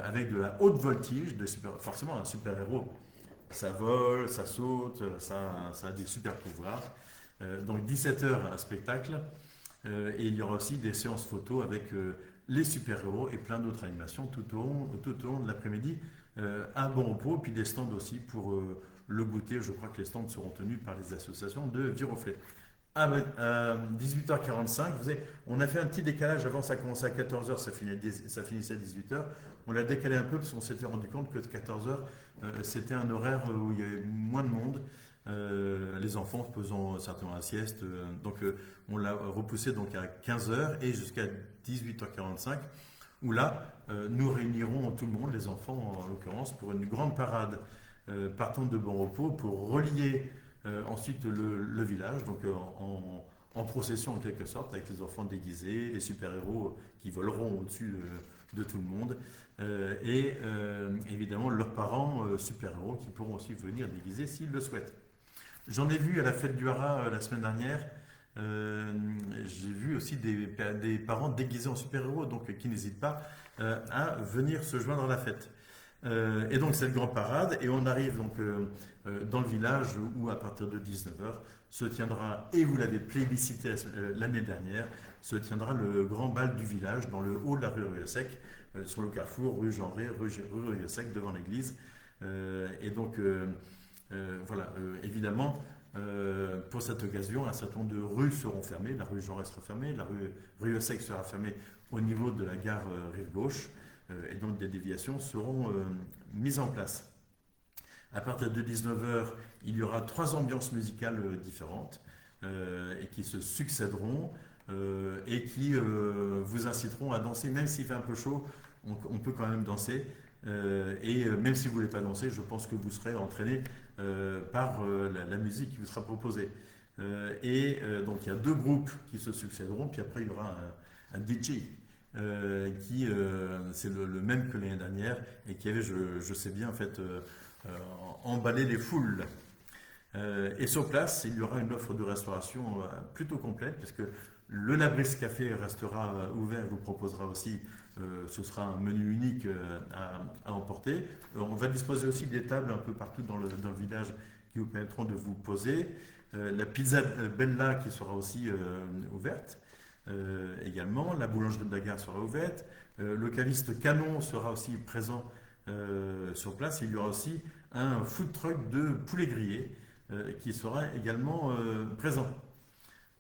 avec de la haute voltige. Forcément, un super-héros, ça vole, ça saute, ça a des super-pouvoirs. Donc 17h, un spectacle. Et il y aura aussi des séances photos avec les super-héros et plein d'autres animations tout au long de l'après-midi. Un bon repos, puis des stands aussi pour le goûter. Je crois que les stands seront tenus par les associations de Viroflay. À 18h45, on a fait un petit décalage. Avant, ça commençait à 14h, ça finissait à 18h. On l'a décalé un peu parce qu'on s'était rendu compte que 14h, c'était un horaire où il y avait moins de monde. Les enfants faisant certainement la sieste. On l'a repoussé donc à 15h et jusqu'à 18h45. Où là, nous réunirons tout le monde, les enfants en l'occurrence, pour une grande parade partant de Bon Repos pour relier ensuite le village, donc en procession en quelque sorte, avec les enfants déguisés, les super-héros qui voleront au-dessus de tout le monde, évidemment leurs parents super-héros qui pourront aussi venir déguisés s'ils le souhaitent. J'en ai vu à la fête du Haras la semaine dernière. J'ai vu aussi des parents déguisés en super-héros, donc qui n'hésitent pas à venir se joindre à la fête. Et donc c'est le grand parade, et on arrive donc dans le village où à partir de 19h se tiendra, et vous l'avez plébiscité l'année dernière, se tiendra le grand bal du village dans le haut de la rue Rieussec, sur le carrefour rue Jean Ré, rue Rieussec, devant l'église. Voilà, évidemment, pour cette occasion, un certain nombre de rues seront fermées. La rue Jaurès sera fermée, la rue Sec sera fermée au niveau de la gare rive gauche, et donc des déviations seront mises en place. À partir de 19 heures, il y aura 3 ambiances musicales différentes et qui se succéderont et qui vous inciteront à danser, même s'il fait un peu chaud, on peut quand même danser. Et même si vous ne voulez pas danser, je pense que vous serez entraîné par la musique qui vous sera proposée. Donc il y a 2 groupes qui se succéderont, puis après il y aura un DJ qui c'est le même que l'année dernière et qui avait, je sais bien en fait, euh, emballer les foules. Et sur place, il y aura une offre de restauration plutôt complète, puisque le Labris Café restera ouvert, vous proposera aussi, ce sera un menu unique à emporter. On va disposer aussi des tables un peu partout dans le village qui vous permettront de vous poser. La pizza Bella qui sera aussi ouverte également. La boulangerie de la gare sera ouverte. Le caviste Canon sera aussi présent sur place. Il y aura aussi un food truck de poulet grillé qui sera également présent.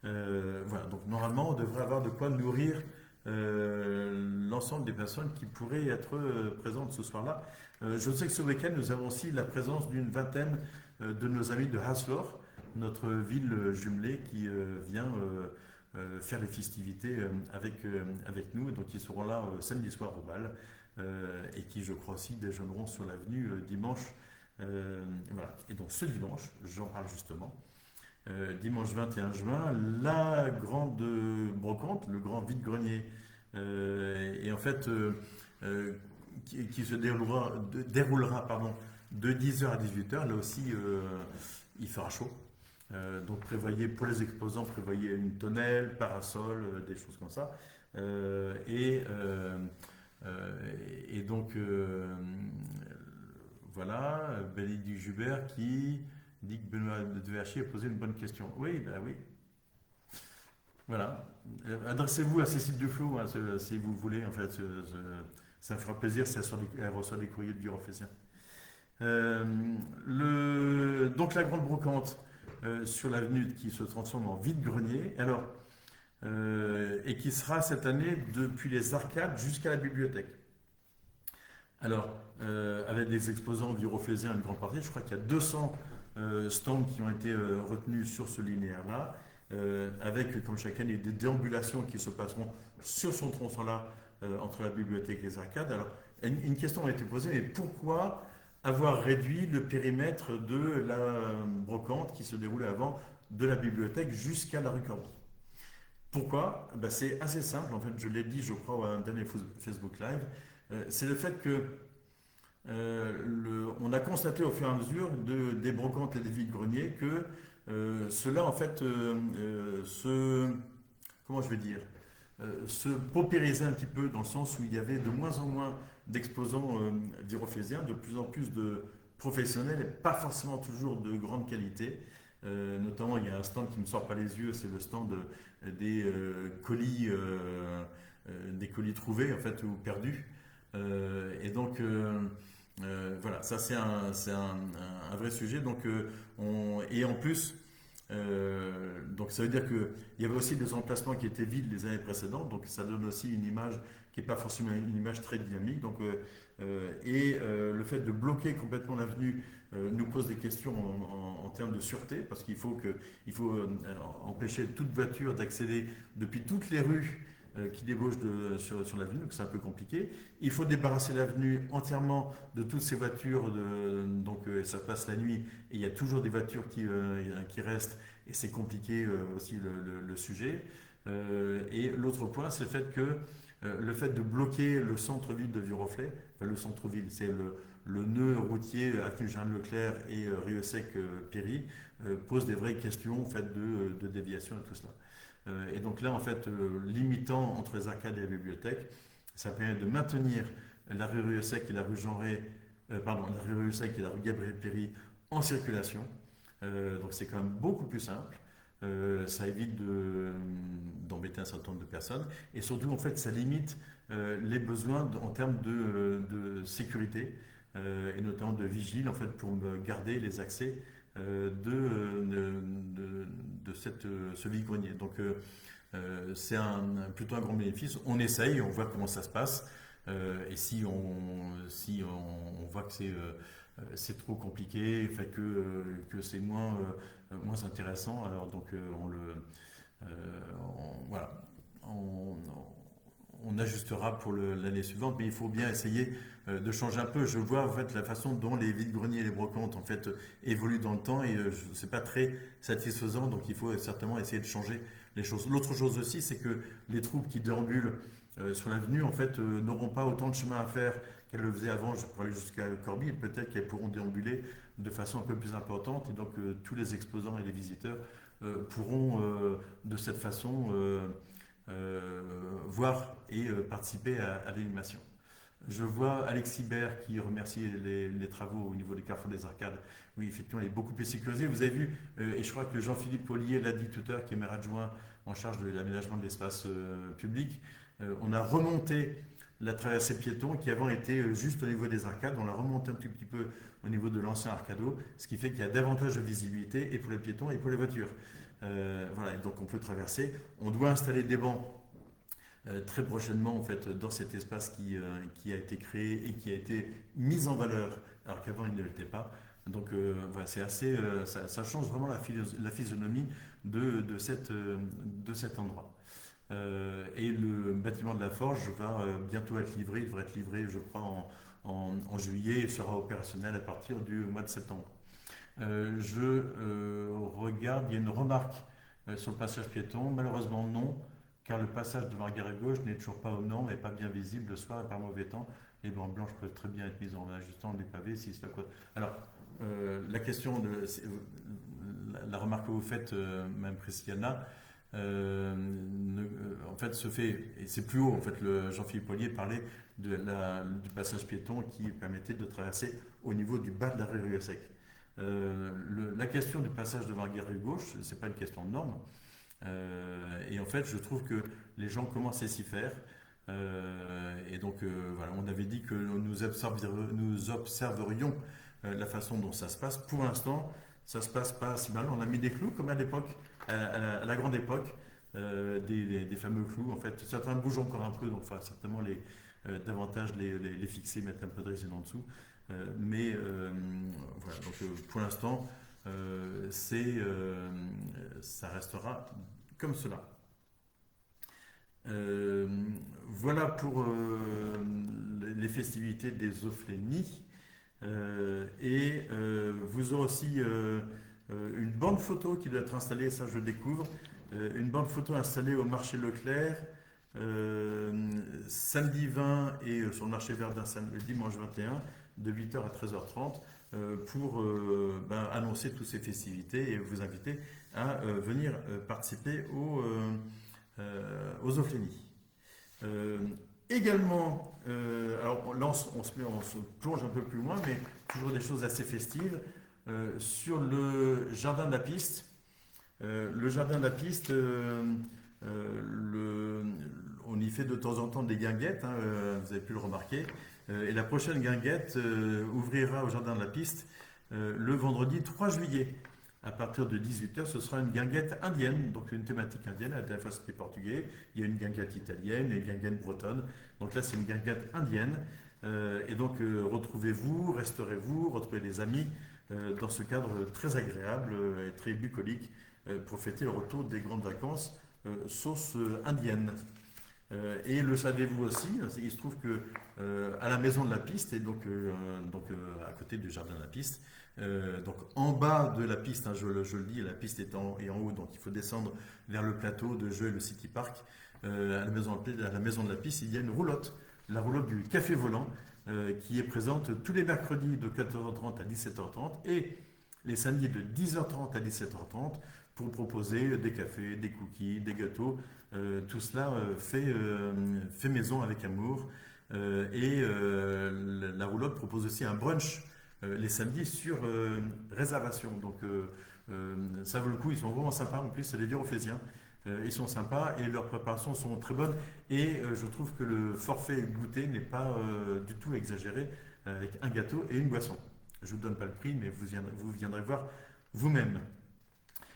Voilà, donc normalement, on devrait avoir de quoi nourrir l'ensemble des personnes qui pourraient être présentes ce soir-là. Je sais que ce week-end, nous avons aussi la présence d'une vingtaine de nos amis de Haslor, notre ville jumelée qui vient faire les festivités avec nous. Donc ils seront là samedi soir au bal et qui, je crois aussi, déjeuneront sur l'avenue dimanche. Voilà. Et donc ce dimanche, j'en parle justement, dimanche 21 juin, la grande brocante, le grand vide-grenier, et en fait, qui se déroulera pardon, de 10 h à 18 h. Là aussi, il fera chaud. Donc prévoyez, pour les exposants, prévoyez une tonnelle, parasol, des choses comme ça. Et donc, voilà, Bénédicte Jubert qui dit que Benoît de VHI a posé une bonne question. Oui, ben oui. Voilà. Adressez-vous à Cécile Duflot hein, si vous voulez. En fait, ça me fera plaisir si elle reçoit des courriers de Bureau-Fésien. Donc la grande brocante sur l'avenue qui se transforme en vide-grenier. Alors, et qui sera cette année depuis les arcades jusqu'à la bibliothèque. Alors, avec des exposants bureau-flésiens, une grande partie, je crois qu'il y a 200 stands qui ont été retenus sur ce linéaire-là, avec, comme chaque année, des déambulations qui se passeront sur son tronçon-là, entre la bibliothèque et les arcades. Alors, une question a été posée, mais pourquoi avoir réduit le périmètre de la brocante qui se déroulait avant de la bibliothèque jusqu'à la rue Corbie? Pourquoi? Ben, c'est assez simple, en fait, je l'ai dit, je crois, à un dernier Facebook Live. C'est le fait que on a constaté au fur et à mesure des brocantes et des vides-greniers que cela, en fait, comment je vais dire, se paupérisait un petit peu dans le sens où il y avait de moins en moins d'exposants virophésiens, de plus en plus de professionnels et pas forcément toujours de grande qualité. Notamment, il y a un stand qui ne me sort pas les yeux, c'est le stand des colis trouvés en fait ou perdus. Et donc voilà, ça c'est un vrai sujet. Donc, et en plus, donc ça veut dire qu'il y avait aussi des emplacements qui étaient vides les années précédentes, donc ça donne aussi une image qui n'est pas forcément une image très dynamique. Donc, le fait de bloquer complètement l'avenue nous pose des questions en termes de sûreté, parce il faut empêcher toute voiture d'accéder depuis toutes les rues qui débauchent sur l'avenue, donc c'est un peu compliqué. Il faut débarrasser l'avenue entièrement de toutes ces voitures, donc ça passe la nuit, et il y a toujours des voitures qui restent, et c'est compliqué aussi le sujet. Et l'autre point, c'est le fait de bloquer le centre-ville de Viroflay, enfin le centre-ville, c'est le nœud routier à Jean-Leclerc et Rieussec-Péry, pose des vraies questions en fait, de déviation et tout cela. Et donc là, en fait, limitant entre les arcades et la bibliothèque, ça permet de maintenir la rue Rieussec et la rue la rue Rieussec et la rue Gabriel-Péry en circulation. Donc c'est quand même beaucoup plus simple. Ça évite d'embêter un certain nombre de personnes. Et surtout, en fait, ça limite les besoins en termes de sécurité. et notamment de vigiles en fait pour me garder les accès ce vide-grenier. Donc c'est plutôt un grand bénéfice. On essaye, on voit comment ça se passe. Et si on voit que c'est trop compliqué, fait que c'est moins intéressant, alors donc voilà, on, on ajustera pour l'année suivante, mais il faut bien essayer de changer un peu. Je vois en fait la façon dont les vides-greniers et les brocantes en fait évoluent dans le temps et c'est pas très satisfaisant, donc il faut certainement essayer de changer les choses. L'autre chose aussi, c'est que les troupes qui déambulent sur l'avenue en fait n'auront pas autant de chemin à faire qu'elles le faisaient avant. Je pourrais aller jusqu'à Corbie, et peut-être qu'elles pourront déambuler de façon un peu plus importante et donc tous les exposants et les visiteurs pourront de cette façon voir et participer à l'animation. Je vois Alexis Bert qui remercie les travaux au niveau des carrefours des arcades. Oui, effectivement, il est beaucoup plus sécurisé. Vous avez vu, et je crois que Jean-Philippe Ollier l'a dit tout à l'heure, qui est maire adjoint en charge de l'aménagement de l'espace public, on a remonté la traversée piéton qui avant était juste au niveau des arcades. On l'a remonté un petit peu au niveau de l'ancien Arcado, ce qui fait qu'il y a davantage de visibilité et pour les piétons et pour les voitures. Voilà, et donc on peut traverser. On doit installer des bancs très prochainement en fait dans cet espace qui a été créé et qui a été mis en valeur alors qu'avant il ne l'était pas. Donc voilà, c'est assez, ça change vraiment la physionomie de cet endroit. Et le bâtiment de la Forge va bientôt être livré, il devrait être livré je crois en juillet et sera opérationnel à partir du mois de septembre. Je regarde, il y a une remarque sur le passage piéton. Malheureusement, non, car le passage devant la gare gauche n'est toujours pas aux normes et pas bien visible le soir et par mauvais temps. Les bandes blanches peuvent très bien être mises en ajustant les pavés si c'est à quoi. Alors, la question la remarque que vous faites, Mme Christiana, en fait, se fait, et c'est plus haut, en fait, Jean-Philippe Ollier parlait du passage piéton qui permettait de traverser au niveau du bas de la rue Sec. La question du passage devant la gare gauche, c'est pas une question de norme. Et en fait, je trouve que les gens commencent à s'y faire. Et donc, voilà, on avait dit que nous observerions la façon dont ça se passe. Pour l'instant, ça se passe pas si mal. On a mis des clous comme à l'époque, à la grande époque, des fameux clous. En fait, certains bougent encore un peu, donc il faudra certainement davantage les fixer, mettre un peu de résine en dessous. Mais voilà, donc pour l'instant, ça restera comme cela. Voilà pour les festivités des Ophlénies. Et vous aurez aussi une bande photo qui doit être installée, ça je le découvre, une bande photo installée au marché Leclerc samedi 20 et sur le marché Verdun le dimanche 21 de 8h à 13h30 pour annoncer toutes ces festivités et vous inviter à venir participer aux Ophlénies. Également, alors là on se plonge un peu plus loin, mais toujours des choses assez festives. Sur le jardin de la piste, on y fait de temps en temps des guinguettes, hein, vous avez pu le remarquer. Et la prochaine guinguette ouvrira au jardin de la piste le vendredi 3 juillet. À partir de 18h, ce sera une guinguette indienne, donc une thématique indienne, à la fois c'était portugais, il y a une guinguette italienne et une guinguette bretonne. Donc là, c'est une guinguette indienne. Et donc, retrouvez-vous, resterez-vous, retrouvez des amis dans ce cadre très agréable et très bucolique pour fêter le retour des grandes vacances sauce indienne. Et le savez-vous aussi, il se trouve que à la maison de la piste, et donc à côté du jardin de la piste, donc en bas de la piste, hein, je le dis, la piste est en haut, donc il faut descendre vers le plateau de jeu et le City Park. À la maison de la piste, il y a une roulotte, la roulotte du café volant, qui est présente tous les mercredis de 14h30 à 17h30 et les samedis de 10h30 à 17h30 pour proposer des cafés, des cookies, des gâteaux. Tout cela fait maison avec amour. Et la roulotte propose aussi un brunch les samedis sur réservation. Donc ça vaut le coup, ils sont vraiment sympas. En plus, c'est des Viroflésiens. Ils sont sympas et leurs préparations sont très bonnes. Et je trouve que le forfait goûter n'est pas du tout exagéré. avec un gâteau et une boisson. Je ne vous donne pas le prix, mais vous viendrez voir vous-même.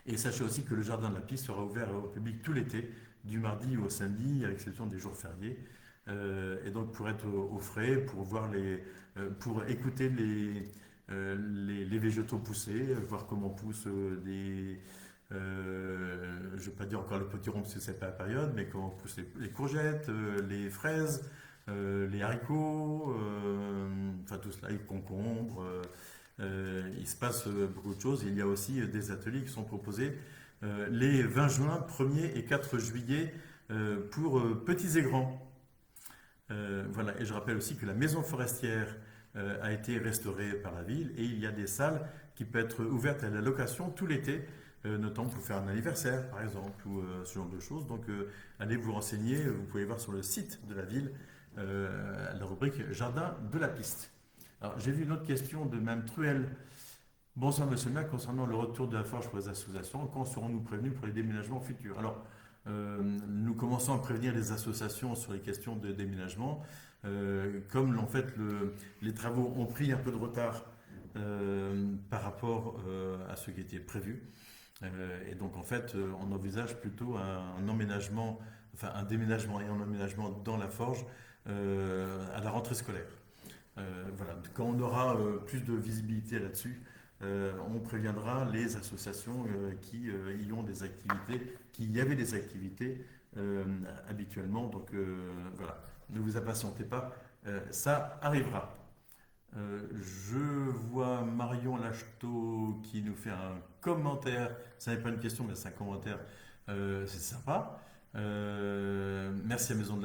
Et sachez aussi que le jardin de la piste sera ouvert au public tout l'été, du mardi au samedi, à l'exception des jours fériés. Et donc pour être au frais, pour écouter les végétaux pousser, voir comment poussent je ne vais pas dire encore le potiron parce que c'est pas la période, mais comment poussent les courgettes, les fraises, les haricots, enfin tout cela, les concombres. Il se passe beaucoup de choses. Il y a aussi des ateliers qui sont proposés les 20 juin, 1er et 4 juillet pour petits et grands. Voilà. Et je rappelle aussi que la maison forestière a été restaurée par la ville et il y a des salles qui peuvent être ouvertes à la location tout l'été, notamment pour faire un anniversaire par exemple ou ce genre de choses. Donc allez vous renseigner, vous pouvez voir sur le site de la ville la rubrique Jardin de la piste. Alors j'ai vu une autre question de Mme Truel. Bonsoir Monsieur le maire, concernant le retour de la forge pour les associations, quand serons-nous prévenus pour les déménagements futurs? Alors, nous commençons à prévenir les associations sur les questions de déménagement. Comme en fait les travaux ont pris un peu de retard par rapport à ce qui était prévu. Et donc en fait, on envisage plutôt un emménagement, enfin un déménagement et un emménagement dans la forge à la rentrée scolaire. Voilà. Quand on aura plus de visibilité là-dessus, on préviendra les associations qui y ont des activités, qui y avaient des activités habituellement. Donc voilà, ne vous impatientez pas, ça arrivera. Je vois Marion Lacheteau qui nous fait un commentaire. Ça n'est pas une question, mais c'est un commentaire. C'est sympa. Merci à Maison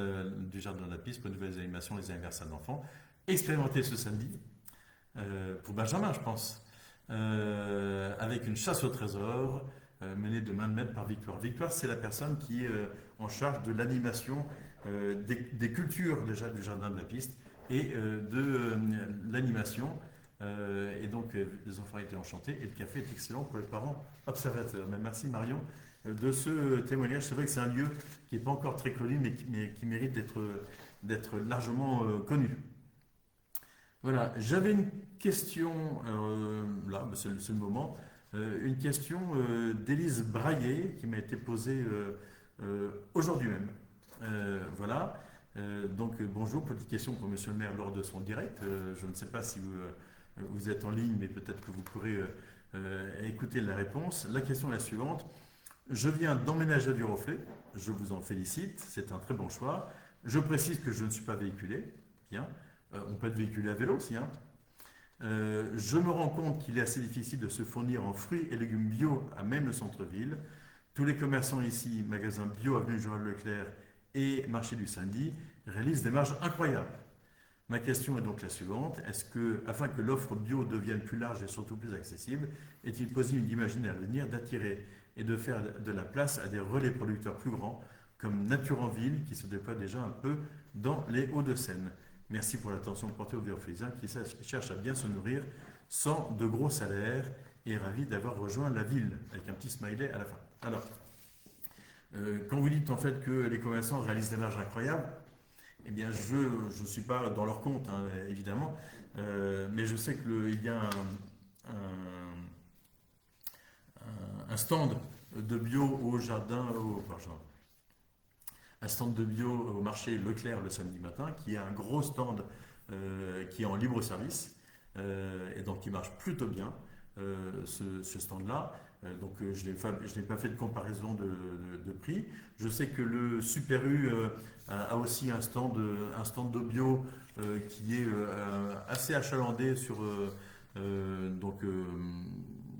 du Jardin de la Piste pour de nouvelles animations, les anniversaires d'enfants. Expérimentez ce samedi, pour Benjamin, je pense, avec une chasse au trésor menée de main de maître par Victoire. Victoire, c'est la personne qui est en charge de l'animation des cultures déjà du Jardin de la Piste et de l'animation. Et donc, les enfants étaient enchantés et le café est excellent pour les parents observateurs. Mais merci Marion de ce témoignage. C'est vrai que c'est un lieu qui n'est pas encore très connu, mais qui mérite d'être largement connu. Voilà, j'avais une question, là, c'est le moment, une question d'Élise Braillet qui m'a été posée aujourd'hui même. Voilà, donc bonjour, petite question pour Monsieur le maire lors de son direct. Je ne sais pas si vous êtes en ligne, mais peut-être que vous pourrez écouter la réponse. La question est la suivante. Je viens d'emménager à Duroflé, je vous en félicite, c'est un très bon choix. Je précise que je ne suis pas véhiculé, bien. On peut être véhiculé à vélo aussi. Hein. Je me rends compte qu'il est assez difficile de se fournir en fruits et légumes bio à même le centre-ville. Tous les commerçants ici, magasins bio, avenue Joël Leclerc et marché du samedi, réalisent des marges incroyables. Ma question est donc la suivante. Est-ce que, afin que l'offre bio devienne plus large et surtout plus accessible, est-il possible d'imaginer à l'avenir d'attirer et de faire de la place à des relais producteurs plus grands, comme Nature en Ville, qui se déploie déjà un peu dans les Hauts-de-Seine? Merci pour l'attention portée aux Viroflésiens qui cherchent à bien se nourrir sans de gros salaires et ravis d'avoir rejoint la ville, avec un petit smiley à la fin. Alors, quand vous dites en fait que les commerçants réalisent des marges incroyables, eh bien je ne suis pas dans leur compte, hein, évidemment, mais je sais qu'il y a un stand de bio au jardin, un stand de bio au marché Leclerc le samedi matin, qui est un gros stand qui est en libre service et donc qui marche plutôt bien, ce stand-là. Donc je n'ai pas fait de comparaison de prix. Je sais que le Super U a aussi un stand de bio qui est assez achalandé sur donc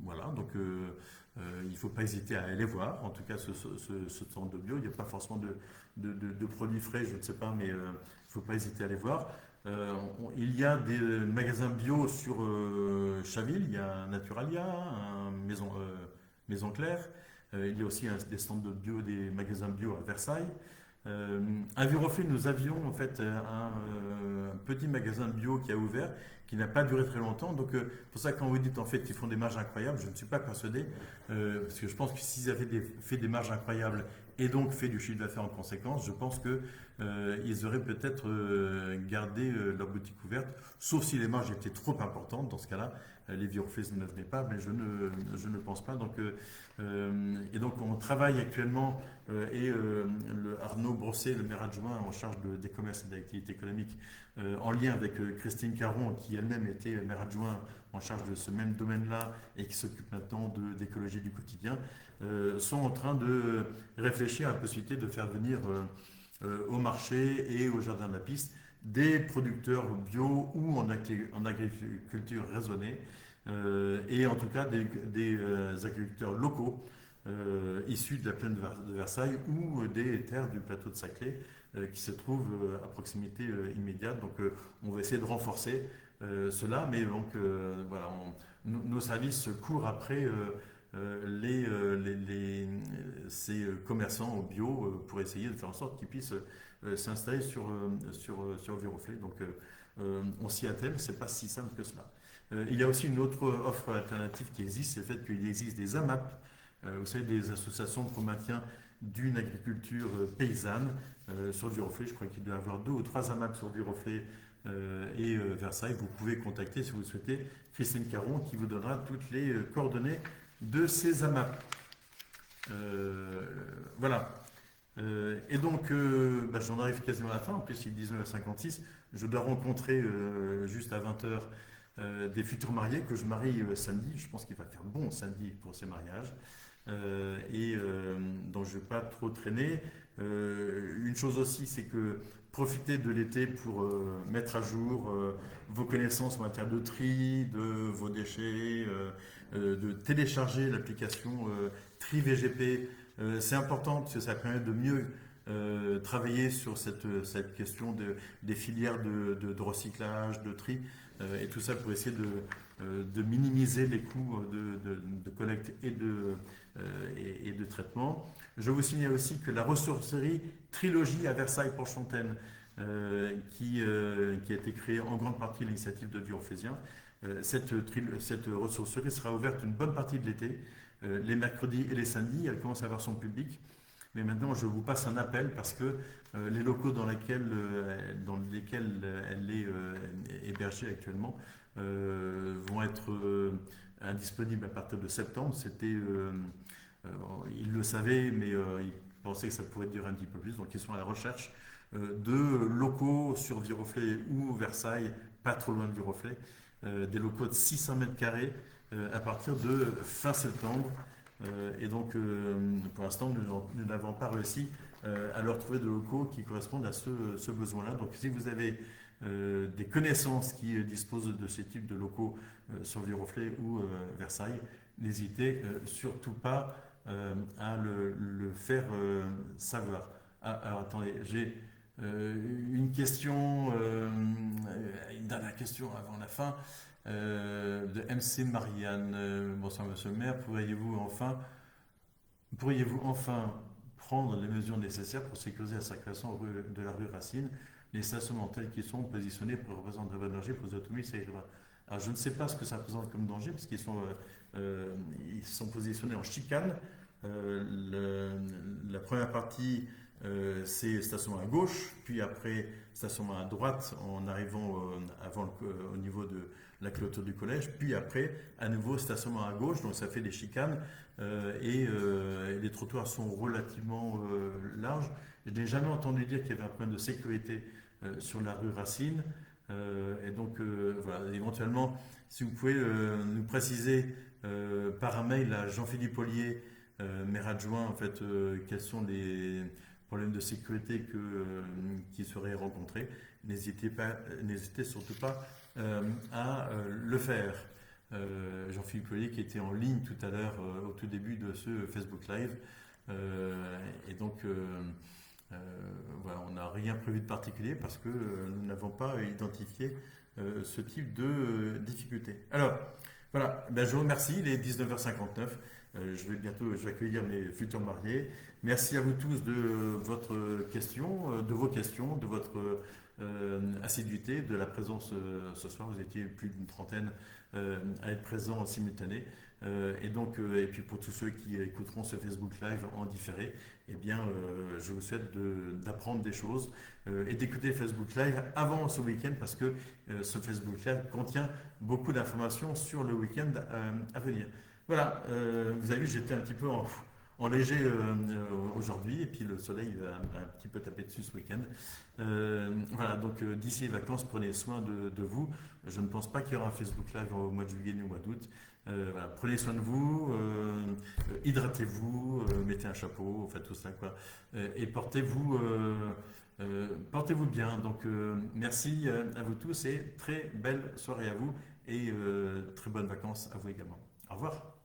voilà, donc il ne faut pas hésiter à aller voir. En tout cas, ce stand de bio, il n'y a pas forcément de produits frais, je ne sais pas, mais il ne faut pas hésiter à aller voir. Il y a des magasins bio sur Chaville, il y a Naturalia, Maison Claire, il y a aussi des stands de bio, des magasins bio à Versailles. À Viroflay, nous avions en fait un petit magasin bio qui a ouvert, qui n'a pas duré très longtemps. Donc, pour ça, quand vous dites en fait qu'ils font des marges incroyables, je ne suis pas persuadé, parce que je pense que s'ils avaient fait des marges incroyables et donc fait du chiffre d'affaires en conséquence, je pense qu'ils auraient peut-être gardé leur boutique ouverte, sauf si les marges étaient trop importantes. Dans ce cas-là, les Viroflay ne venaient pas, mais je ne pense pas. Et donc on travaille actuellement, Arnaud Brosset, le maire adjoint en charge des commerces et de l'activité économique, en lien avec Christine Caron, qui elle-même était maire adjoint en charge de ce même domaine-là et qui s'occupe maintenant d'écologie du quotidien, sont en train de réfléchir à la possibilité de faire venir au marché et au jardin de la piste des producteurs bio ou en agriculture raisonnée, et en tout cas des agriculteurs locaux issus de la plaine de Versailles ou des terres du plateau de Saclay qui se trouvent à proximité immédiate. Donc on va essayer de renforcer cela, mais donc voilà, nos services courent après ces commerçants au bio pour essayer de faire en sorte qu'ils puissent s'installer sur Viroflay. Donc on s'y attelle, c'est pas si simple que cela. Il y a aussi une autre offre alternative qui existe, c'est le fait qu'il existe des AMAP, vous savez, des associations pour le maintien d'une agriculture paysanne sur Viroflay. Je crois qu'il doit y avoir 2 ou 3 AMAP sur Viroflay et Versailles. Vous pouvez contacter, si vous le souhaitez, Christine Caron, qui vous donnera toutes les coordonnées de ces AMAP. Voilà. Et donc, j'en arrive quasiment à la fin. En plus, il est 19h56. Je dois rencontrer juste à 20h des futurs mariés que je marie samedi. Je pense qu'il va faire bon samedi pour ces mariages. Donc je ne vais pas trop traîner. Une chose aussi, c'est que profitez de l'été pour mettre à jour vos connaissances en matière de tri, de vos déchets, de télécharger l'application Tri VGP. C'est important parce que ça permet de mieux travailler sur cette question des filières de recyclage, de tri, et tout ça pour essayer de minimiser les coûts de collecte et de traitement. Je vous signale aussi que la ressourcerie Trilogie à Versailles-Porte-Fontaine, qui a été créée en grande partie à l'initiative de Viroflaysien, cette ressourcerie sera ouverte une bonne partie de l'été, les mercredis et les samedis. Elle commence à avoir son public. Mais maintenant, je vous passe un appel parce que les locaux dans lesquels elle est hébergée actuellement vont être indisponibles à partir de septembre. Ils le savaient, mais ils pensaient que ça pourrait durer un petit peu plus. Donc, ils sont à la recherche de locaux sur Viroflay ou Versailles, pas trop loin de Viroflay, des locaux de 600 mètres carrés à partir de fin septembre. Et donc, pour l'instant, nous n'avons pas réussi à leur trouver de locaux qui correspondent à ce besoin-là. Donc, si vous avez des connaissances qui disposent de ce type de locaux sur Viroflay ou Versailles, n'hésitez surtout pas à le faire savoir. Alors, attendez, j'ai une question, une dernière question avant la fin. De MC Marianne. Bonsoir Monsieur le maire, pourriez-vous enfin prendre les mesures nécessaires pour sécuriser la circulation de la rue Racine, les stationnements tels qu'ils sont positionnés pour représenter un bon danger pour les automobilistes et les riverains. Alors je ne sais pas ce que ça représente comme danger, parce qu'ils sont positionnés en chicane. La première partie, c'est stationnement à gauche, puis après stationnement à droite en arrivant au niveau de la clôture du collège, puis après à nouveau stationnement à gauche, donc ça fait des chicanes et les trottoirs sont relativement larges. Je n'ai jamais entendu dire qu'il y avait un problème de sécurité sur la rue Racine, et donc voilà, éventuellement si vous pouvez nous préciser par un mail à Jean-Philippe Ollier, maire adjoint, en fait, quels sont les problèmes de sécurité qui seraient rencontrés, n'hésitez surtout pas à le faire. Jean-Philippe Ollier qui était en ligne tout à l'heure au tout début de ce Facebook Live. Et donc voilà, on n'a rien prévu de particulier parce que nous n'avons pas identifié ce type de difficulté. Alors voilà, je vous remercie, il est 19h59. je vais accueillir mes futurs mariés. Merci à vous tous de votre question, de vos questions, de votre assiduité, de la présence ce soir. Vous étiez plus d'une trentaine à être présents en simultané. Et puis pour tous ceux qui écouteront ce Facebook Live en différé, eh bien, je vous souhaite d'apprendre des choses et d'écouter Facebook Live avant ce week-end parce que ce Facebook Live contient beaucoup d'informations sur le week-end à venir. Voilà, vous avez vu, j'étais un petit peu en léger aujourd'hui et puis le soleil va un petit peu taper dessus ce week-end. Voilà, donc d'ici les vacances, prenez soin de vous. Je ne pense pas qu'il y aura un Facebook Live au mois de juillet ni au mois d'août. Voilà, prenez soin de vous, hydratez-vous, mettez un chapeau, faites tout ça quoi, et portez-vous bien. Donc merci à vous tous et très belle soirée à vous et très bonnes vacances à vous également. Au revoir.